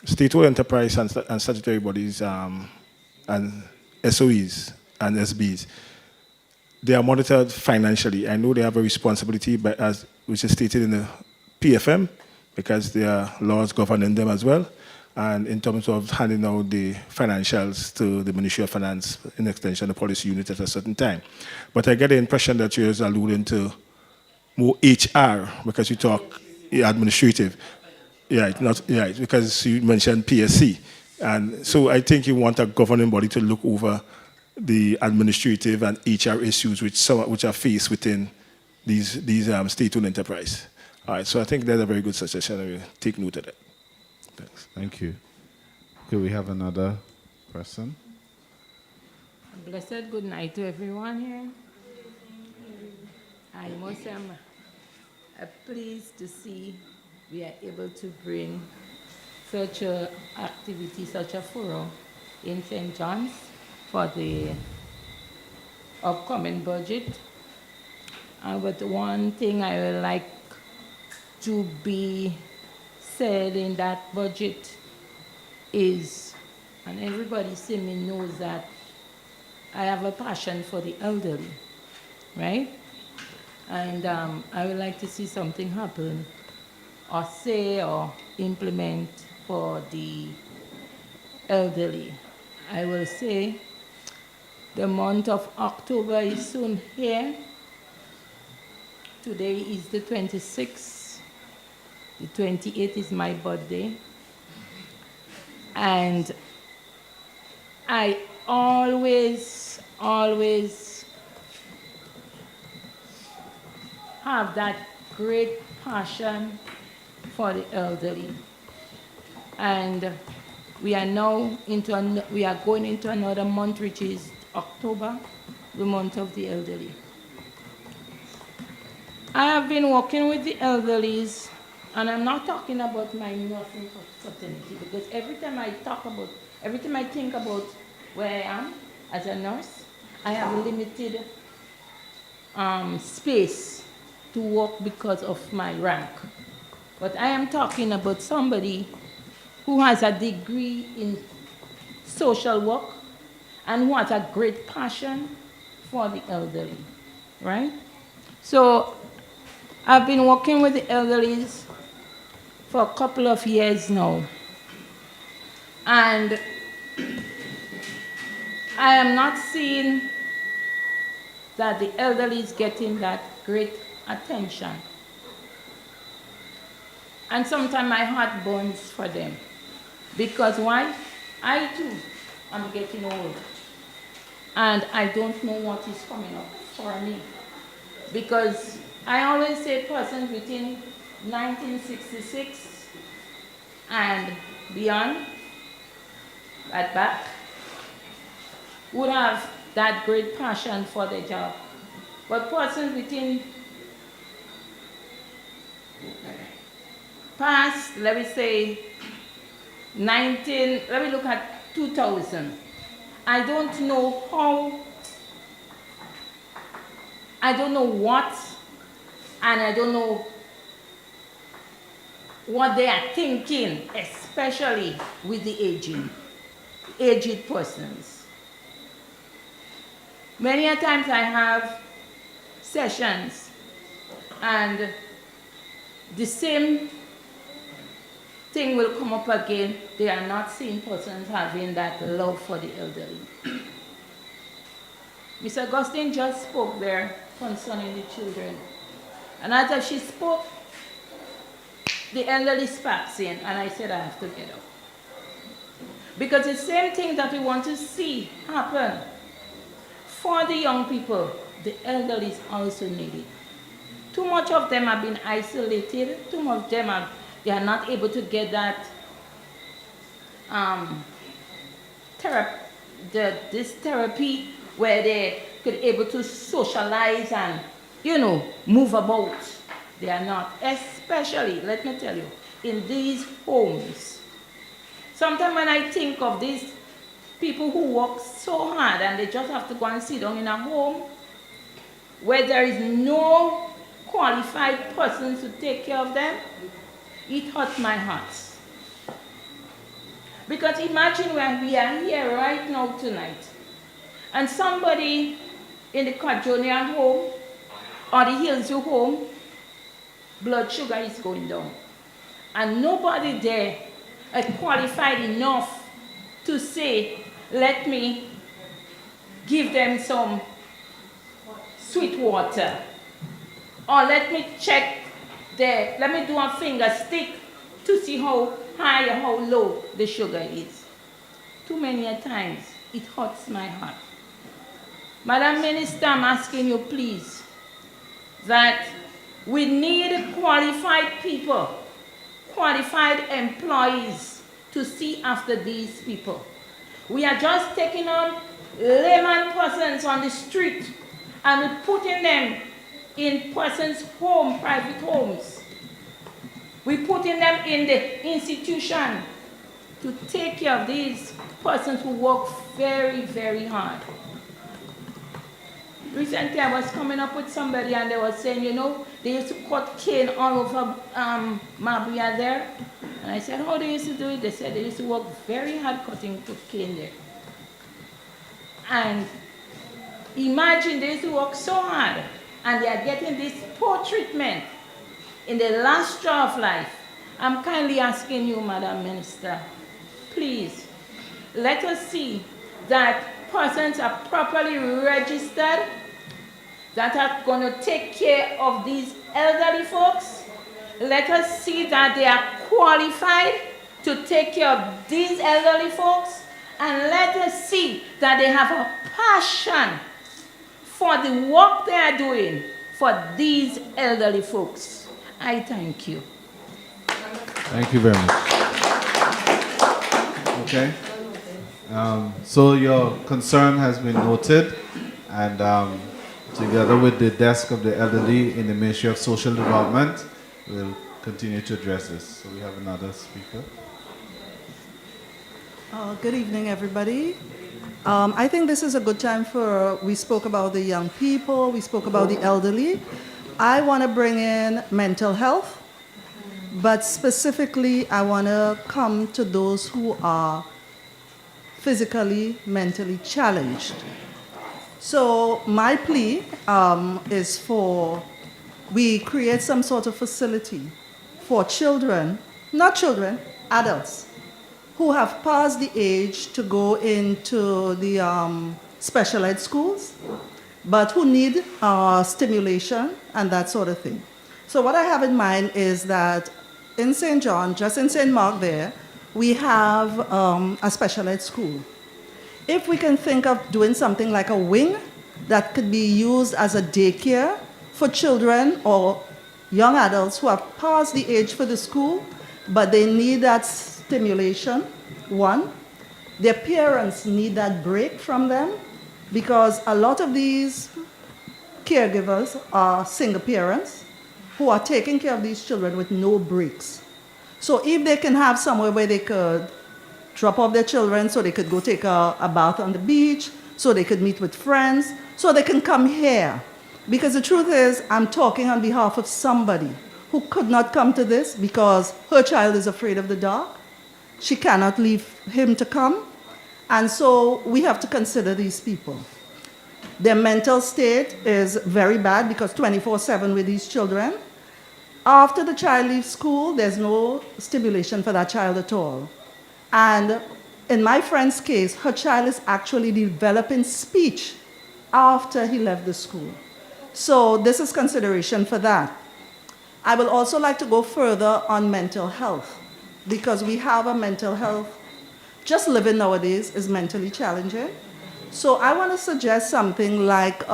State-owned enterprise and statutory bodies and SOEs and SBs, they are monitored financially. I know they have a responsibility, but which is stated in the PFM, because there are laws governing them as well, and in terms of handing out the financials to the Ministry of Finance in extension the policy unit at a certain time. But I get the impression that you're alluding to more HR, because you talk administrative. Yeah, because you mentioned PSC. And so I think you want a governing body to look over the administrative and HR issues which are faced within these state-owned enterprise. All right, so I think that's a very good suggestion. I will take note of that. Thanks. Thank you. Okay, we have another person. Blessed good night to everyone here. I must am pleased to see we are able to bring such a activity, such a forum in St. John's for the upcoming budget. But one thing I would like to be said in that budget is, and everybody see me knows that I have a passion for the elderly, right? And I would like to see something happen or say or implement for the elderly. I will say the month of October is soon here. Today is the 26th. The 28th is my birthday. And I always have that great passion for the elderly. And we are now we are going into another month, which is October, the month of the elderly. I have been working with the elderlies, and I'm not talking about my nursing fraternity, because every time I think about where I am as a nurse, I have limited space to work because of my rank. But I am talking about somebody who has a degree in social work and who has a great passion for the elderly, right? So I've been working with the elderly for a couple of years now. And I am not seeing that the elderly is getting that great attention. And sometimes my heart burns for them. Because why? I too am getting old. And I don't know what is coming up for me. Because I always say persons within 1966 and beyond, at back, would have that great passion for their job. But persons within past, let me say, let me look at 2000. I don't know how, I don't know what, and I don't know what they are thinking, especially with the aged persons. Many a times I have sessions and the same thing will come up again. They are not seeing persons having that love for the elderly. Miss Augustine just spoke there concerning the children. And as she spoke, the elderly sparks in, and I said I have to get up. Because the same thing that we want to see happen for the young people, the elderly also need it. Too much of them have been isolated. Too much of them they are not able to get that this therapy where they could able to socialize and, move about. They are not, especially, let me tell you, in these homes. Sometimes when I think of these people who work so hard and they just have to go and sit down in a home where there is no qualified person to take care of them, it hurts my heart. Because imagine when we are here right now tonight and somebody in the Cajonian home or the Hillsview home, blood sugar is going down. And nobody there is qualified enough to say, let me give them some sweet water. Or let me check let me do a finger stick to see how high or how low the sugar is. Too many a times, it hurts my heart. Madam Minister, I'm asking you please, that we need qualified people, qualified employees to see after these people. We are just taking on layman persons on the street and we're putting them in persons' home, private homes. We're putting them in the institution to take care of these persons who work very, very hard. Recently, I was coming up with somebody and they were saying, they used to cut cane all over Mabria there. And I said, how they used to do it? They said they used to work very hard cutting cane there. And imagine they used to work so hard and they are getting this poor treatment in the last straw of life. I'm kindly asking you, Madam Minister, please, let us see that persons are properly registered, that are going to take care of these elderly folks. Let us see that they are qualified to take care of these elderly folks. And let us see that they have a passion for the work they are doing for these elderly folks. I thank you. Thank you very much. Okay. So your concern has been noted, and together with the desk of the elderly in the Ministry of Social Development, we'll continue to address this. So we have another speaker. Good evening, everybody. I think this is a good time we spoke about the young people, we spoke about the elderly. I want to bring in mental health, but specifically I want to come to those who are physically, mentally challenged. So my plea is we create some sort of facility for children not children, adults, who have passed the age to go into the special ed schools, but who need stimulation and that sort of thing. So what I have in mind is that in St. John, just in St. Mark there, we have a special ed school. If we can think of doing something like a wing that could be used as a daycare for children or young adults who have passed the age for the school, but they need that stimulation, one. Their parents need that break from them, because a lot of these caregivers are single parents who are taking care of these children with no breaks. So if they can have somewhere where they could drop off their children so they could go take a bath on the beach, so they could meet with friends, so they can come here. Because the truth is, I'm talking on behalf of somebody who could not come to this because her child is afraid of the dark. She cannot leave him to come. And so we have to consider these people. Their mental state is very bad because 24/7 with these children. After the child leaves school, there's no stimulation for that child at all. And in my friend's case, her child is actually developing speech after he left the school. So this is consideration for that. I will also like to go further on mental health, because we have a mental health. Just living nowadays is mentally challenging. So I want to suggest something like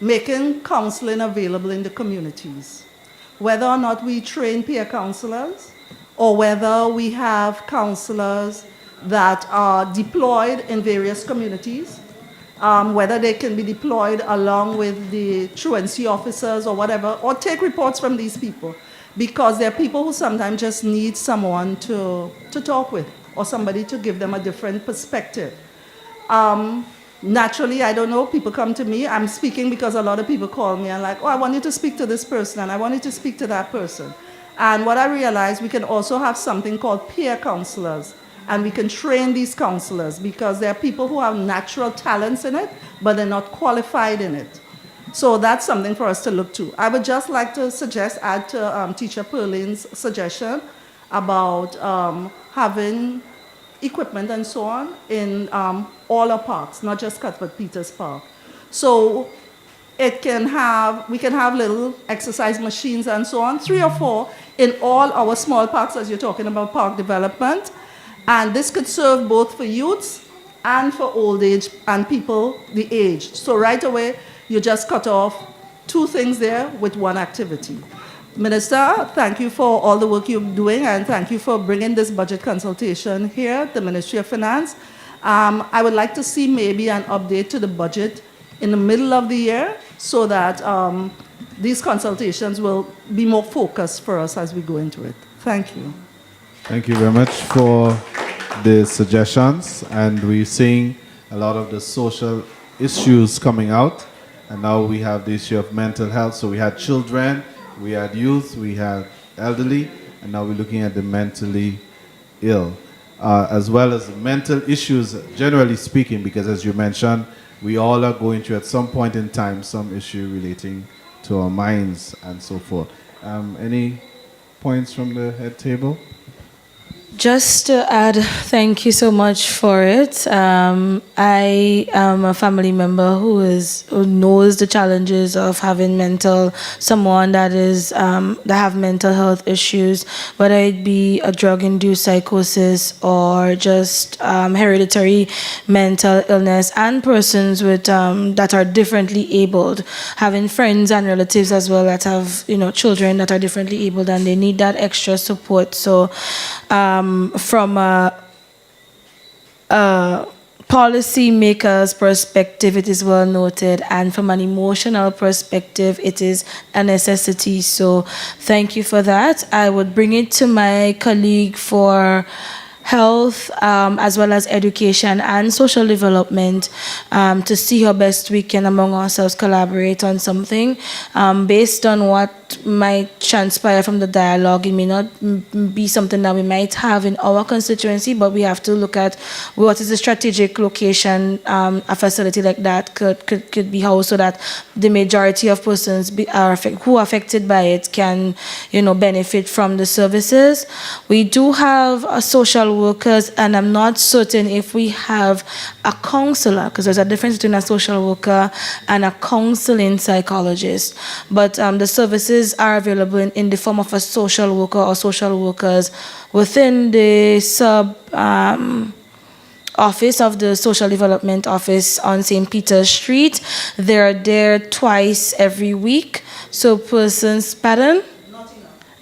making counseling available in the communities. Whether or not we train peer counselors, or whether we have counselors that are deployed in various communities, whether they can be deployed along with the truancy officers or whatever, or take reports from these people. Because there are people who sometimes just need someone to talk with, or somebody to give them a different perspective. Naturally, I don't know, people come to me. I'm speaking because a lot of people call me and like, oh, I want you to speak to this person, and I want you to speak to that person. And what I realized, we can also have something called peer counselors, and we can train these counselors, because there are people who have natural talents in it, but they're not qualified in it. So that's something for us to look to. I would just like to add to Teacher Perlin's suggestion about having equipment and so on in all our parks, not just Cuthbert Peters Park. So we can have little exercise machines and so on, 3 or 4 in all our small parks, as you're talking about park development. And this could serve both for youths and for old age and people the age. So right away, you just cut off 2 things there with 1 activity. Minister, thank you for all the work you're doing, and thank you for bringing this budget consultation here, the Ministry of Finance. I would like to see maybe an update to the budget in the middle of the year, so that these consultations will be more focused for us as we go into it. Thank you. Thank you very much for the suggestions. And we're seeing a lot of the social issues coming out. And now we have the issue of mental health. So we had children, we had youth, we had elderly, and now we're looking at the mentally ill, as well as mental issues, generally speaking, because as you mentioned, we all are going through at some point in time some issue relating to our minds and so forth. Any points from the head table? Just to add, thank you so much for it. I am a family member who knows the challenges of having someone that have mental health issues, whether it be a drug-induced psychosis or just hereditary mental illness, and persons with that are differently abled, having friends and relatives as well that have children that are differently abled, and they need that extra support. So from a policy maker's perspective, it is well noted, and from an emotional perspective, it is a necessity. So thank you for that. I would bring it to my colleague for health, as well as education and social development, to see how best we can among ourselves collaborate on something based on what what might transpire from the dialogue. It may not be something that we might have in our constituency, but we have to look at what is the strategic location a facility like that could be housed, so that the majority of persons who are affected by it can, benefit from the services. We do have social workers, and I'm not certain if we have a counselor, because there's a difference between a social worker and a counseling psychologist. But the services are available in the form of a social worker or social workers within the sub office of the Social Development Office on St. Peter's Street. They're there twice every week. So persons, pardon?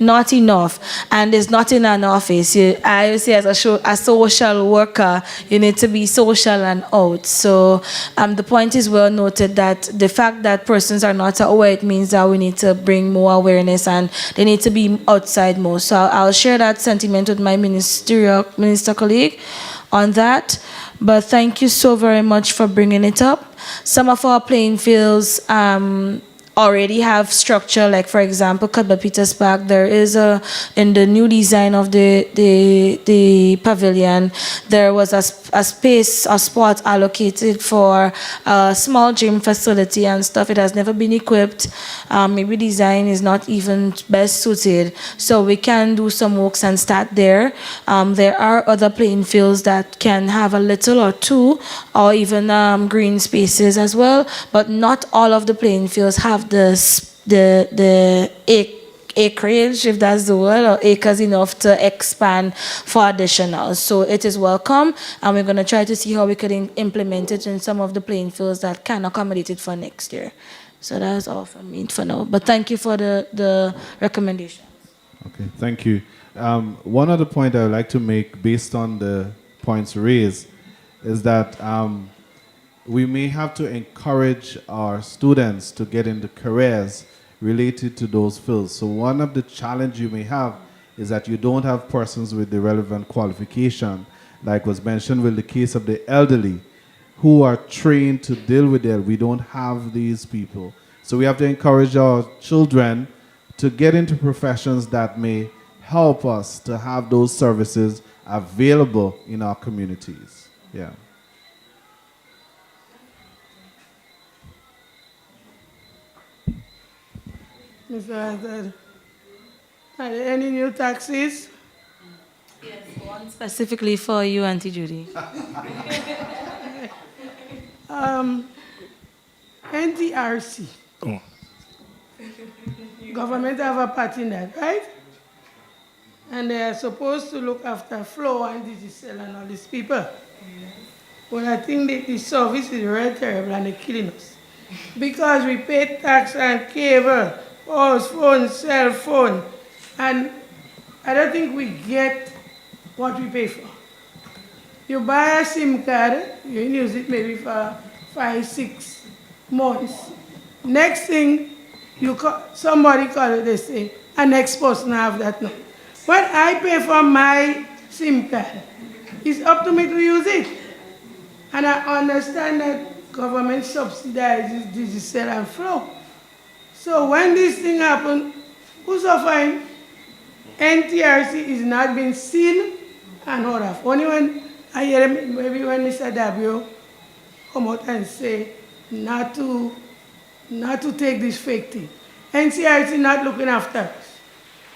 Not enough. And it's not in an office. I would say as a social worker, you need to be social and out. So the point is well noted that the fact that persons are not aware, it means that we need to bring more awareness and they need to be outside more. So I'll share that sentiment with my minister colleague on that. But thank you so very much for bringing it up. Some of our playing fields already have structure, like for example, Cutler Peters Park. There is in the new design of the pavilion, there was a spot allocated for a small gym facility and stuff. It has never been equipped. Maybe design is not even best suited. So we can do some works and start there. There are other playing fields that can have a little or two, or even green spaces as well. But not all of the playing fields have the acreage, if that's the word, or acres enough to expand for additional. So it is welcome, and we're going to try to see how we could implement it in some of the playing fields that can accommodate it for next year. So that's all from me for now. But thank you for the recommendation. Okay, thank you. One other point I would like to make based on the points raised is that we may have to encourage our students to get into careers related to those fields. So one of the challenges you may have is that you don't have persons with the relevant qualification, like was mentioned with the case of the elderly, who are trained to deal with it. We don't have these people. So we have to encourage our children to get into professions that may help us to have those services available in our communities. Yeah. Mr. Hazard, are there any new taxes? Yes, one specifically for you, Auntie Judy. NTRC. Oh. Government have a part in that, right? And they are supposed to look after flow and digital and all these people. Yes. But I think that the service is very terrible and they're killing us. Because we pay tax and cable, house phone, cell phone, and I don't think we get what we pay for. You buy a SIM card, you use it maybe for 5-6 months. Next thing, somebody call it, they say, a next person have that now. When I pay for my SIM card, it's up to me to use it. And I understand that government subsidizes digital and flow. So when this thing happens, who's suffering? NTRC is not being seen and heard of. Only when I hear maybe when Mr. W come out and say not to take this fake thing. NTRC not looking after us.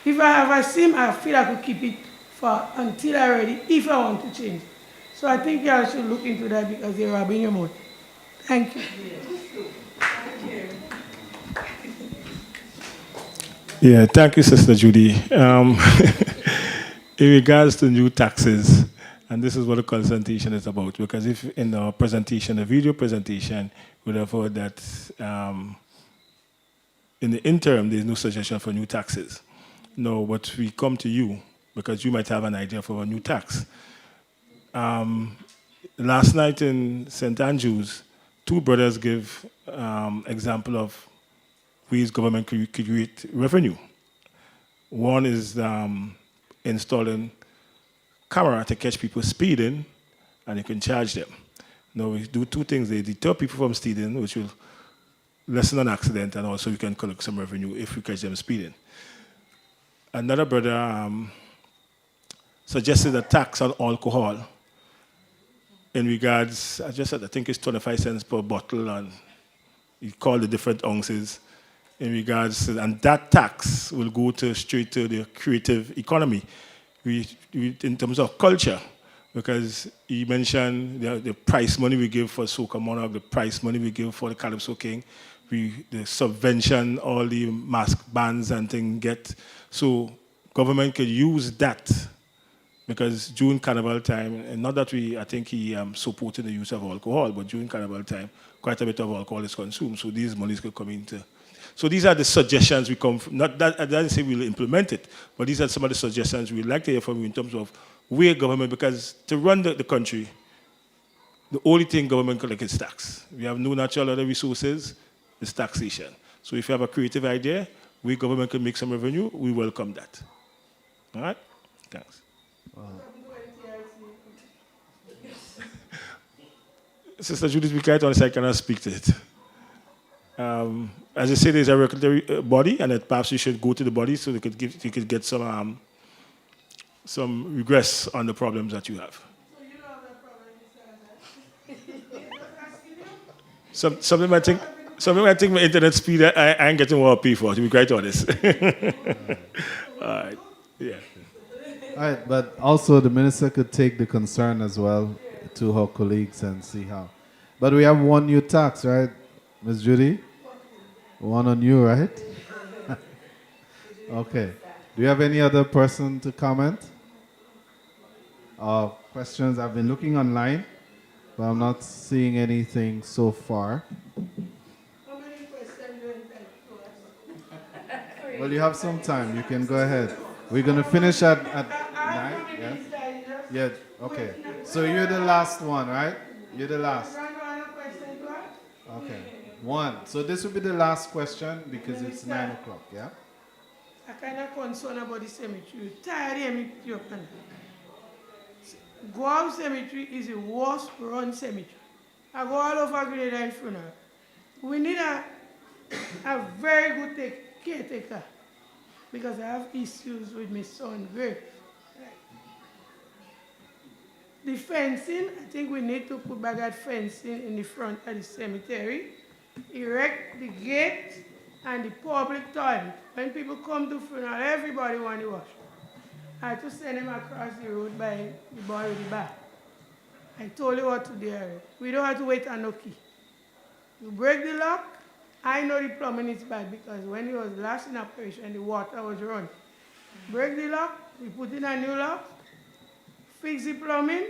If I have a SIM, I feel I could keep it until I'm ready, if I want to change it. So I think y'all should look into that because they're robbing your money. Thank you. Yeah, thank you, Sister Judy. In regards to new taxes, and this is what the consultation is about, because if in our presentation, the video presentation, we would have heard that in the interim, there's no suggestion for new taxes. No, but we come to you because you might have an idea for a new tax. Last night in St. Andrews, two brothers give example of ways government could create revenue. One is installing camera to catch people speeding, and you can charge them. Now we do two things. They deter people from speeding, which will lessen an accident, and also we can collect some revenue if we catch them speeding. Another brother suggested a tax on alcohol in regards, I think it's 25 cents per bottle, and he called the different ounces in regards to, and that tax will go straight to the creative economy in terms of culture, because he mentioned the price money we give for Soca Monarch, the price money we give for the Calypso King, the subvention all the mask bands and things get. So government could use that, because during Carnival time, and not that I think he supported the use of alcohol, but during Carnival time, quite a bit of alcohol is consumed, so these monies could come into. So these are the suggestions we come from. Not that I didn't say we'll implement it, but these are some of the suggestions we'd like to hear from you in terms of where government, because to run the country, the only thing government collects is tax. We have no natural other resources, it's taxation. So if you have a creative idea, where government can make some revenue, we welcome that. All right? Thanks. Sister Judith, we quite honest, I cannot speak to it. As I say, there's a regulatory body, and that perhaps you should go to the body so you could get some regress on the problems that you have. So you don't have that problem, Mr. Hazard? Something I think my internet speed, I ain't getting what I pay for, to be quite honest. All right. Yeah. All right, but also the minister could take the concern as well to her colleagues and see how. But we have one new tax, right, Ms. Judy? One on you, right? Okay. Do you have any other person to comment? Questions? I've been looking online, but I'm not seeing anything so far. How many questions do you have? Well, you have some time. You can go ahead. We're going to finish at 9? Yes? Yeah, okay. So you're the last one, right? You're the last. Okay. One. So this will be the last question because it's 9 o'clock, yeah? I kind of concerned about the cemetery. Tired of me, Guam Cemetery is the worst run cemetery. I go all over Grenada and funeral. We need a very good caretaker because I have issues with my son's grave. The fencing, I think we need to put back that fencing in the front of the cemetery, erect the gate and the public toilet. When people come to funeral, everybody wants to wash. I had to send them across the road by the boy with the bag. I told you what to do already. We don't have to wait on no key. You break the lock. I know the plumbing is bad because when it was last in operation, the water was running. Break the lock, we put in a new lock, fix the plumbing,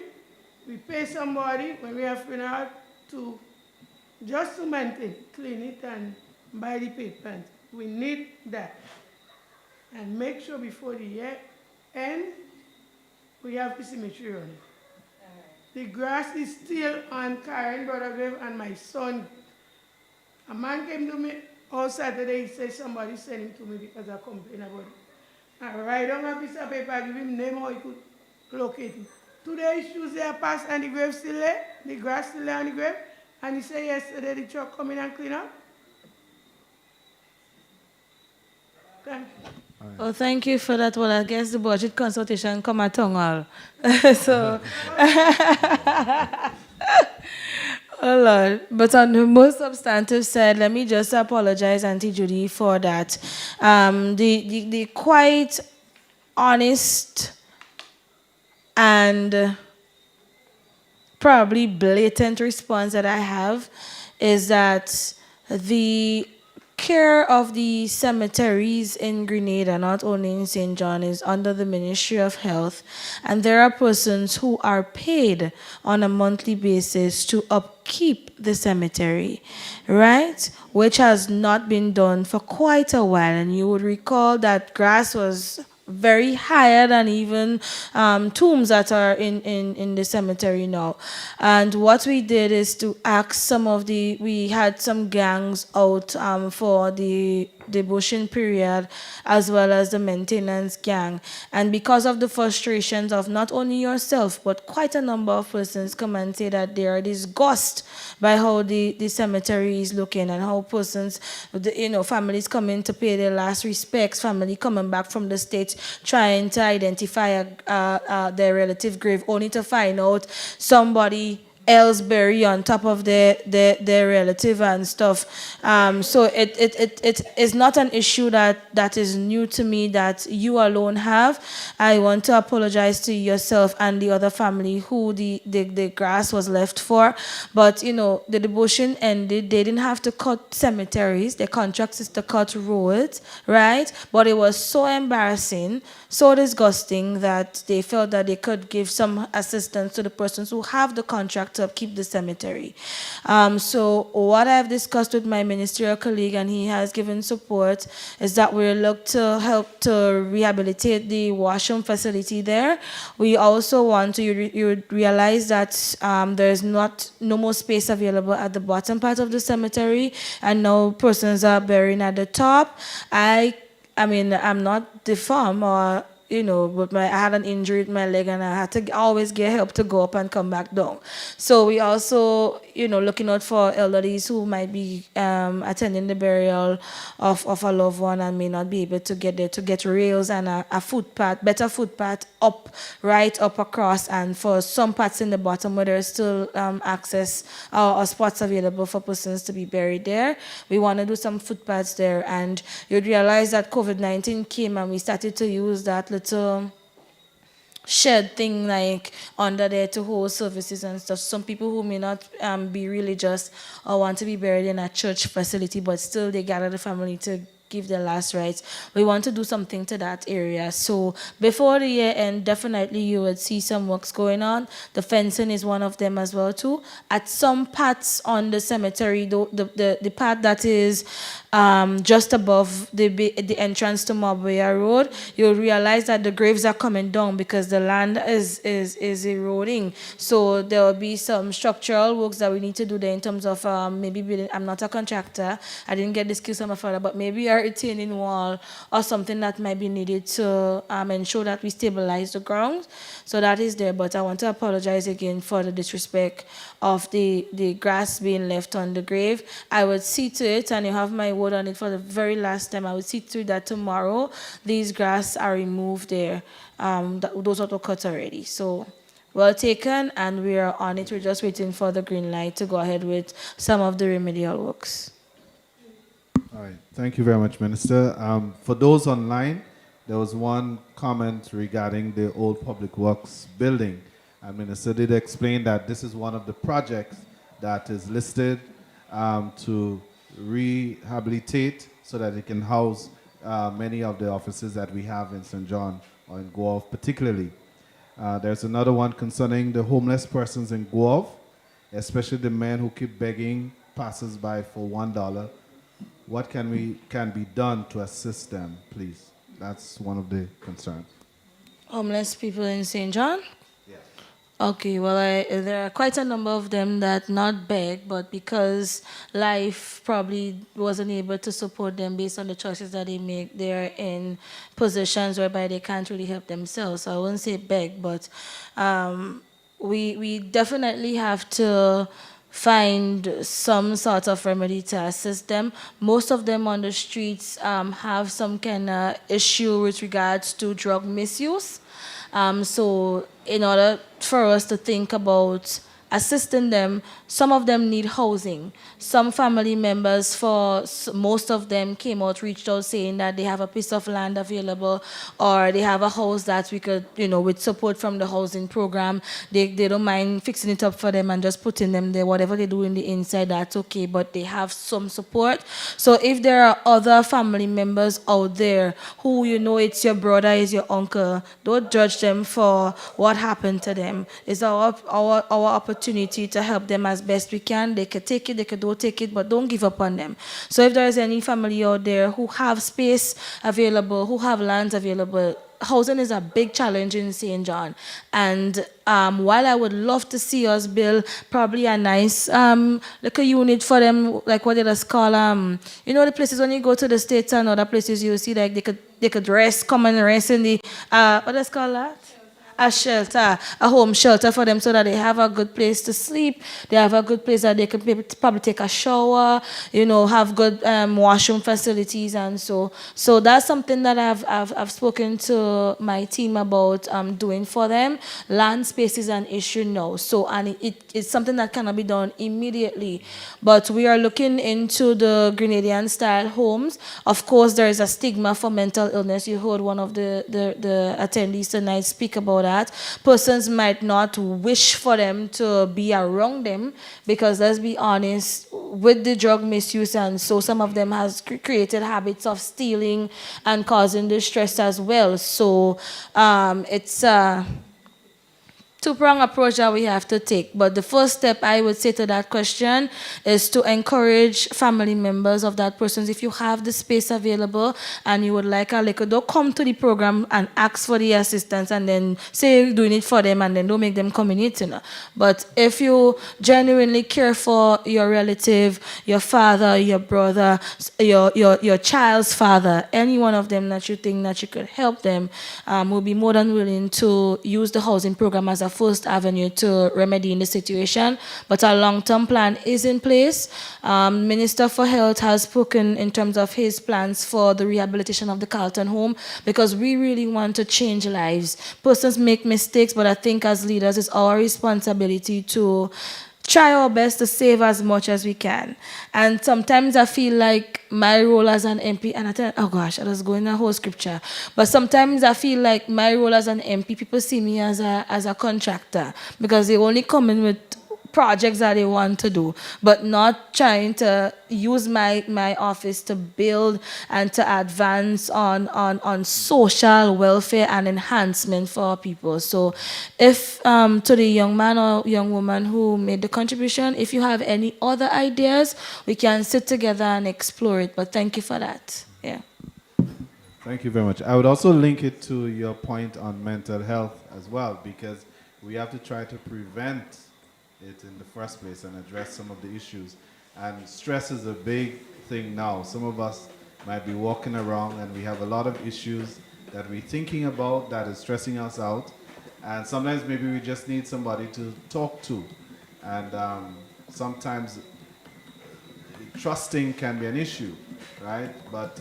we pay somebody when we have funeral to just to maintain, clean it and buy the paper. We need that. And make sure before the year end, we have the cemetery running. The grass is still on Karen Brother Grave and my son. A man came to me on Saturday, he said somebody sent him to me because I complained about it. I write on a piece of paper, give him name how he could locate him. Today is Tuesday, I passed and the grave still there, the grass still there on the grave. And he said yesterday the truck come in and clean up. Thank you. Oh, thank you for that. Well, I guess the budget consultation come at all. So, oh Lord. But on the most substantive side, let me just apologize, Auntie Judy, for that. The quite honest and probably blatant response that I have is that the care of the cemeteries in Grenada, not only in St. John, is under the Ministry of Health, and there are persons who are paid on a monthly basis to upkeep the cemetery, right? Which has not been done for quite a while, and you would recall that grass was very higher than even tombs that are in the cemetery now. And what we did is to ask we had some gangs out for the bushing period, as well as the maintenance gang. And because of the frustrations of not only yourself, but quite a number of persons come and say that they are disgusted by how the cemetery is looking and how persons, families coming to pay their last respects, family coming back from the States trying to identify their relative grave, only to find out somebody else bury on top of their relative and stuff. So it is not an issue that is new to me that you alone have. I want to apologize to yourself and the other family who the grass was left for. But, the devotion ended. They didn't have to cut cemeteries. Their contract is to cut roads, right? But it was so embarrassing, so disgusting that they felt that they could give some assistance to the persons who have the contract to upkeep the cemetery. So what I've discussed with my ministerial colleague, and he has given support, is that we look to help to rehabilitate the washroom facility there. We also want to, you realize that there's no more space available at the bottom part of the cemetery, and now persons are burying at the top. I mean, I'm not deformed or, but I had an injury with my leg and I had to always get help to go up and come back down. So we also, looking out for elderlies who might be attending the burial of a loved one and may not be able to get there, to get rails and a footpath, better footpath right up across, and for some parts in the bottom where there's still access or spots available for persons to be buried there. We want to do some footpaths there, and you'd realize that COVID-19 came and we started to use that little shed thing like under there to hold services and stuff. Some people who may not be religious or want to be buried in a church facility, but still they gather the family to give their last rites. We want to do something to that area. So before the year end, definitely you would see some works going on. The fencing is one of them as well too. At some parts on the cemetery, the part that is just above the entrance to Marbella Road, you'll realize that the graves are coming down because the land is eroding. So there will be some structural works that we need to do there in terms of maybe building. I'm not a contractor. I didn't get the skills from my father, but maybe a retaining wall or something that might be needed to ensure that we stabilize the ground. So that is there, but I want to apologize again for the disrespect of the grass being left on the grave. I would see to it, and you have my word on it for the very last time, I would see to it that tomorrow these grass are removed there. Those are cut already. So well taken, and we are on it. We're just waiting for the green light to go ahead with some of the remedial works. All right. Thank you very much, Minister. For those online, there was one comment regarding the old Public Works building. And Minister did explain that this is one of the projects that is listed to rehabilitate so that it can house many of the offices that we have in St. John or in Guelph particularly. There's another one concerning the homeless persons in Guelph, especially the men who keep begging passers-by for $1. What can be done to assist them, please? That's one of the concerns. Homeless people in St. John? Yes. Okay, well, there are quite a number of them that not beg, but because life probably wasn't able to support them based on the choices that they make, they're in positions whereby they can't really help themselves. So I wouldn't say beg, but we definitely have to find some sort of remedy to assist them. Most of them on the streets have some kind of issue with regards to drug misuse. So in order for us to think about assisting them, some of them need housing. Some family members, for most of them, came out, reached out saying that they have a piece of land available or they have a house that we could, with support from the housing program, they don't mind fixing it up for them and just putting them there. Whatever they do in the inside, that's okay, but they have some support. So if there are other family members out there who it's your brother, it's your uncle, don't judge them for what happened to them. It's our opportunity to help them as best we can. They could take it, they could don't take it, but don't give up on them. So if there is any family out there who have space available, who have lands available, housing is a big challenge in St. John. And while I would love to see us build probably a nice like a unit for them, like what they just call you know, the places when you go to the States and other places, you see like they could rest, come and rest in the what does call that? A shelter, a home shelter for them, so that they have a good place to sleep. They have a good place that they can probably take a shower, you know, have good washroom facilities, and so that's something that I've spoken to my team about doing for them. Land space is an issue now, so and it's something that cannot be done immediately, but we are looking into the Grenadian style homes. Of course, there is a stigma for mental illness. You heard one of the attendees tonight speak about that. Persons might not wish for them to be around them because, let's be honest, with the drug misuse, and so some of them has created habits of stealing and causing distress as well. So it's two-pronged approach that we have to take. But the first step, I would say, to that question is to encourage family members of that person. If you have the space available and you would like a liquor, don't come to the program and ask for the assistance and then say you're doing it for them and then don't make them come in it, you know. But if you genuinely care for your relative, your father, your brother, your child's father, any one of them that you think that you could help them, will be more than willing to use the housing program as a first avenue to remedying the situation. But a long-term plan is in place. Minister for Health has spoken in terms of his plans for the rehabilitation of the Carlton home, because we really want to change lives. Persons make mistakes, but I think as leaders it's our responsibility to try our best to save as much as we can. And sometimes I feel like my role as an MP, and I tell, oh gosh, I was going a whole scripture, but sometimes I feel like my role as an MP, people see me as a contractor, because they only come in with projects that they want to do, but not trying to use my office to build and to advance on social welfare and enhancement for our people. So if to the young man or young woman who made the contribution, if you have any other ideas, we can sit together and explore it. But thank you for that. Yeah. Thank you very much. I would also link it to your point on mental health as well, because we have to try to prevent it in the first place and address some of the issues. And stress is a big thing now. Some of us might be walking around and we have a lot of issues that we're thinking about that is stressing us out. And sometimes maybe we just need somebody to talk to. And sometimes trusting can be an issue, right? But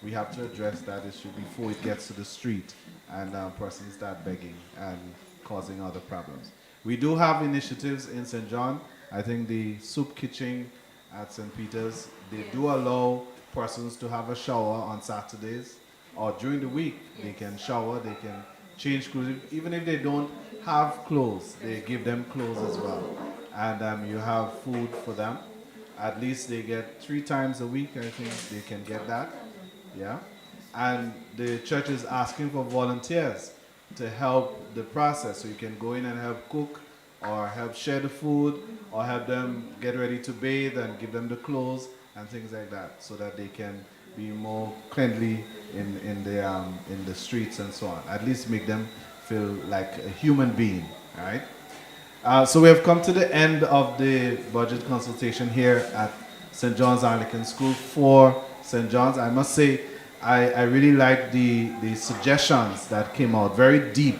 we have to address that issue before it gets to the street and persons start begging and causing other problems. We do have initiatives in St. John. I think the soup kitchen at St. Peter's, they do allow persons to have a shower on Saturdays, or during the week. They can shower, they can change clothes. Even if they don't have clothes, they give them clothes as well. And you have food for them. At least they get 3 times a week, I think they can get that. Yeah. And the church is asking for volunteers to help the process, so you can go in and help cook or help share the food or help them get ready to bathe and give them the clothes and things like that, so that they can be more cleanly in the streets and so on. At least make them feel like a human being, right? So we have come to the end of the budget consultation here at St. John's Anglican School for St. John's. I must say, I really like the suggestions that came out, very deep.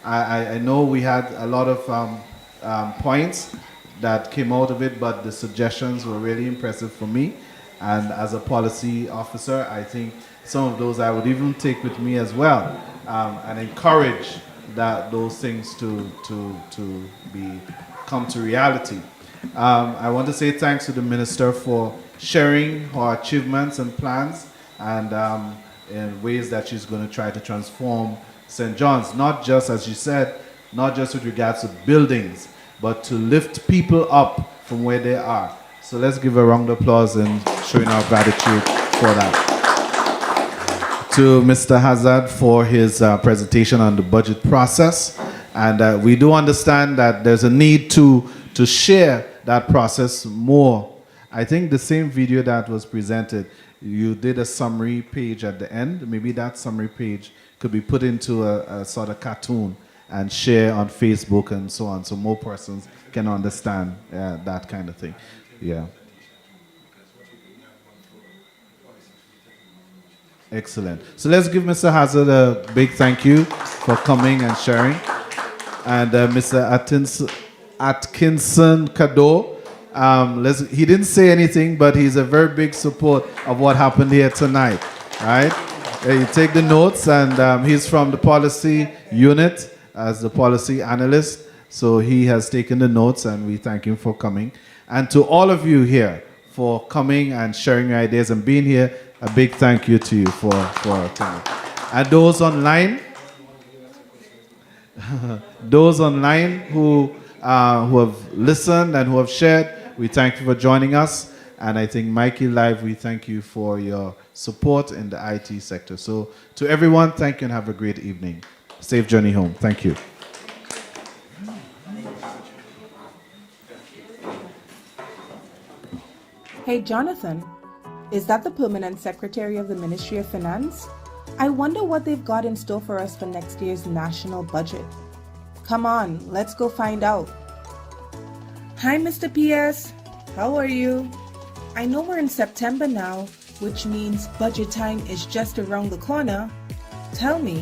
I know we had a lot of points that came out of it, but the suggestions were really impressive for me. And as a policy officer, I think some of those I would even take with me as well, and encourage those things to come to reality. I want to say thanks to the Minister for sharing her achievements and plans, and in ways that she's going to try to transform St. John's, not just, as she said, not just with regards to buildings, but to lift people up from where they are. So let's give a round of applause and showing our gratitude for that. To Mr. Hazard for his presentation on the budget process. And we do understand that there's a need to share that process more I think the same video that was presented, you did a summary page at the end. Maybe that summary page could be put into a sort of cartoon and share on Facebook and so on, so more persons can understand that kind of thing. Yeah. Excellent. So let's give Mr. Hazard a big thank you for coming and sharing. And Mr. Atkinson Kado, he didn't say anything, but he's a very big support of what happened here tonight. Right? You take the notes, and he's from the policy unit as the policy analyst. So he has taken the notes, and we thank him for coming. And to all of you here for coming and sharing your ideas and being here, a big thank you to you for attending. And those online who have listened and who have shared, we thank you for joining us. And I think Mikey Live, we thank you for your support in the IT sector. So to everyone, thank you and have a great evening. Safe journey home. Thank you. Hey, Jonathan, is that the permanent secretary of the Ministry of Finance? I wonder what they've got in store for us for next year's national budget. Come on, let's go find out. Hi, Mr. PS. How are you? I know we're in September now, which means budget time is just around the corner. Tell me,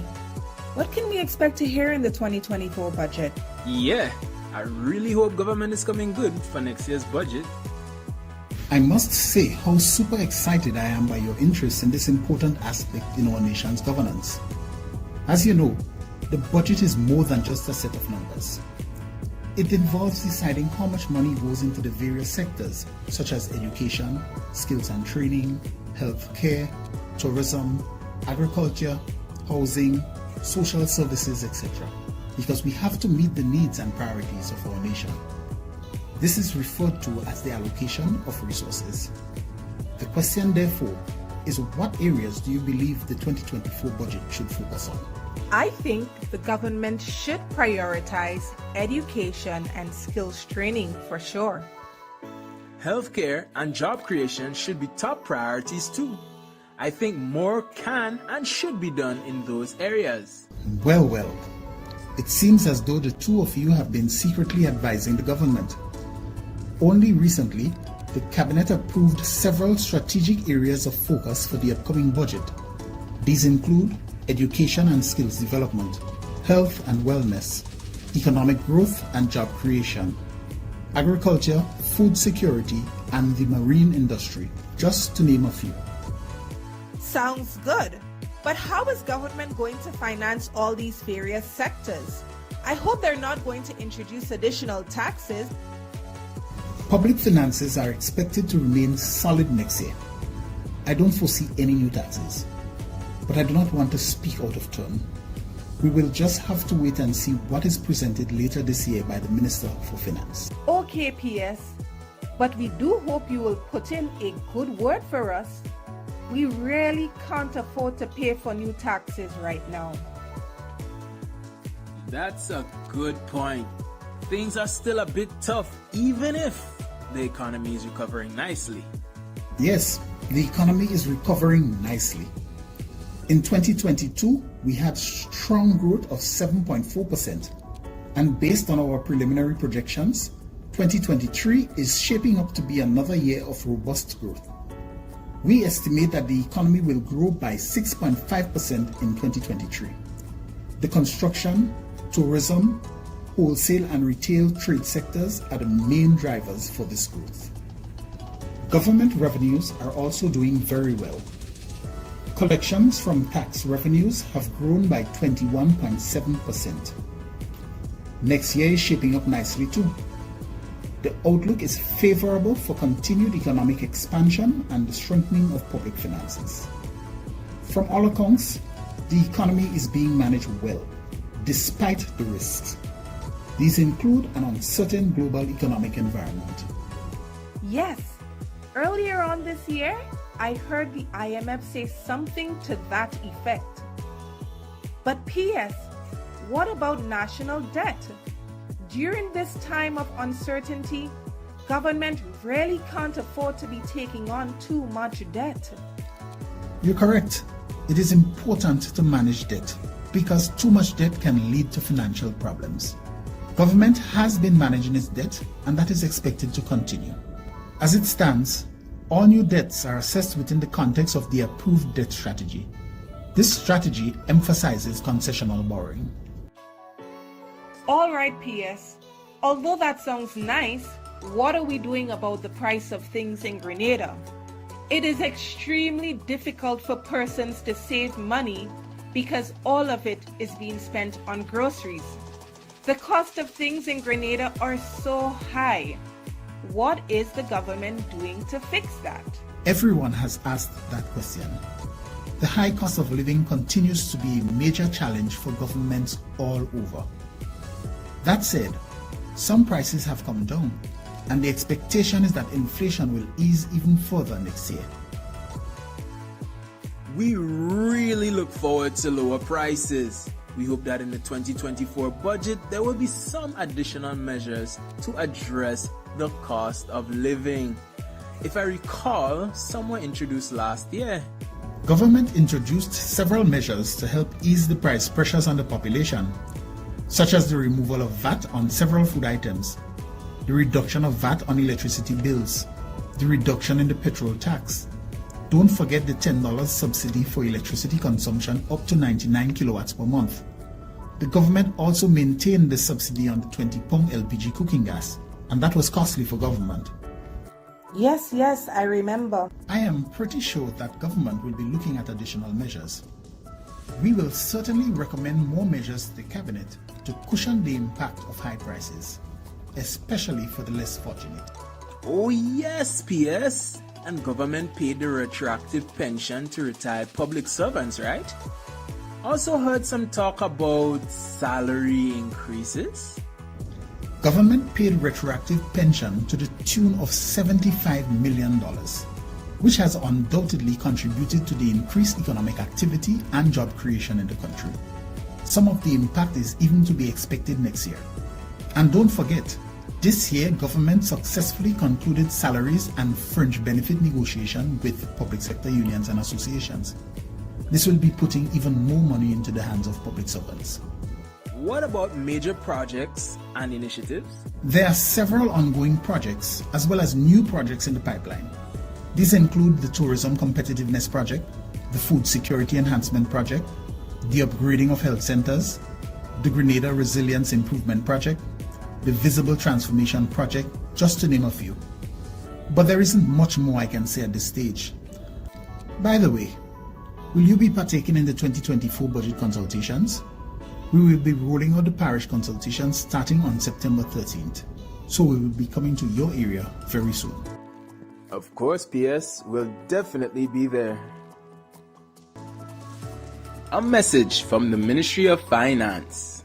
what can we expect to hear in the 2024 budget? Yeah, I really hope government is coming good for next year's budget. I must say how super excited I am by your interest in this important aspect in our nation's governance. As you know, the budget is more than just a set of numbers. It involves deciding how much money goes into the various sectors, such as education, skills and training, healthcare, tourism, agriculture, housing, social services, etc. Because we have to meet the needs and priorities of our nation. This is referred to as the allocation of resources. The question, therefore, is what areas do you believe the 2024 budget should focus on? I think the government should prioritize education and skills training for sure. Healthcare and job creation should be top priorities too. I think more can and should be done in those areas. Well, it seems as though the two of you have been secretly advising the government. Only recently, the Cabinet approved several strategic areas of focus for the upcoming budget. These include education and skills development, health and wellness, economic growth and job creation, agriculture, food security, and the marine industry, just to name a few. Sounds good. But how is government going to finance all these various sectors? I hope they're not going to introduce additional taxes. Public finances are expected to remain solid next year. I don't foresee any new taxes, but I do not want to speak out of turn. We will just have to wait and see what is presented later this year by the Minister for Finance. Okay, PS, but we do hope you will put in a good word for us. We really can't afford to pay for new taxes right now. That's a good point. Things are still a bit tough, even if the economy is recovering nicely. Yes, the economy is recovering nicely. In 2022, we had strong growth of 7.4%, and based on our preliminary projections, 2023 is shaping up to be another year of robust growth. We estimate that the economy will grow by 6.5% in 2023. The construction, tourism, wholesale and retail trade sectors are the main drivers for this growth. Government revenues are also doing very well. Collections from tax revenues have grown by 21.7%. Next year is shaping up nicely too. The outlook is favorable for continued economic expansion and the strengthening of public finances. From all accounts, the economy is being managed well, despite the risks. These include an uncertain global economic environment. Yes, earlier on this year, I heard the IMF say something to that effect. But PS, what about national debt? During this time of uncertainty, Government really can't afford to be taking on too much debt. You're correct. It is important to manage debt because too much debt can lead to financial problems. Government has been managing its debt and that is expected to continue. As it stands, all new debts are assessed within the context of the approved debt strategy. This strategy emphasizes concessional borrowing. All right, PS. Although that sounds nice, what are we doing about the price of things in Grenada? It is extremely difficult for persons to save money because all of it is being spent on groceries. The cost of things in Grenada are so high. What is the government doing to fix that? Everyone has asked that question. The high cost of living continues to be a major challenge for governments all over. That said, some prices have come down, and the expectation is that inflation will ease even further next year. We really look forward to lower prices. We hope that in the 2024 budget, there will be some additional measures to address the cost of living. If I recall, some were introduced last year. Government introduced several measures to help ease the price pressures on the population, such as the removal of VAT on several food items, the reduction of VAT on electricity bills, the reduction in the petrol tax. Don't forget the $10 subsidy for electricity consumption up to 99 kilowatts per month. The government also maintained the subsidy on the 20-pound LPG cooking gas, and that was costly for government. Yes, I remember. I am pretty sure that government will be looking at additional measures. We will certainly recommend more measures to the cabinet to cushion the impact of high prices, especially for the less fortunate. Oh yes, PS. And government paid the retroactive pension to retired public servants, right? Also heard some talk about salary increases. Government paid retroactive pension to the tune of $75 million, which has undoubtedly contributed to the increased economic activity and job creation in the country. Some of the impact is even to be expected next year. And don't forget, this year government successfully concluded salaries and fringe benefit negotiation with public sector unions and associations. This will be putting even more money into the hands of public servants. What about major projects and initiatives? There are several ongoing projects as well as new projects in the pipeline. These include the Tourism Competitiveness Project, the Food Security Enhancement Project, the upgrading of health centers, the Grenada Resilience Improvement Project, the Visible Transformation Project, just to name a few. But there isn't much more I can say at this stage. By the way, will you be partaking in the 2024 budget consultations? We will be rolling out the parish consultations starting on September 13th, so we will be coming to your area very soon. Of course, PS, we'll definitely be there. A message from the Ministry of Finance.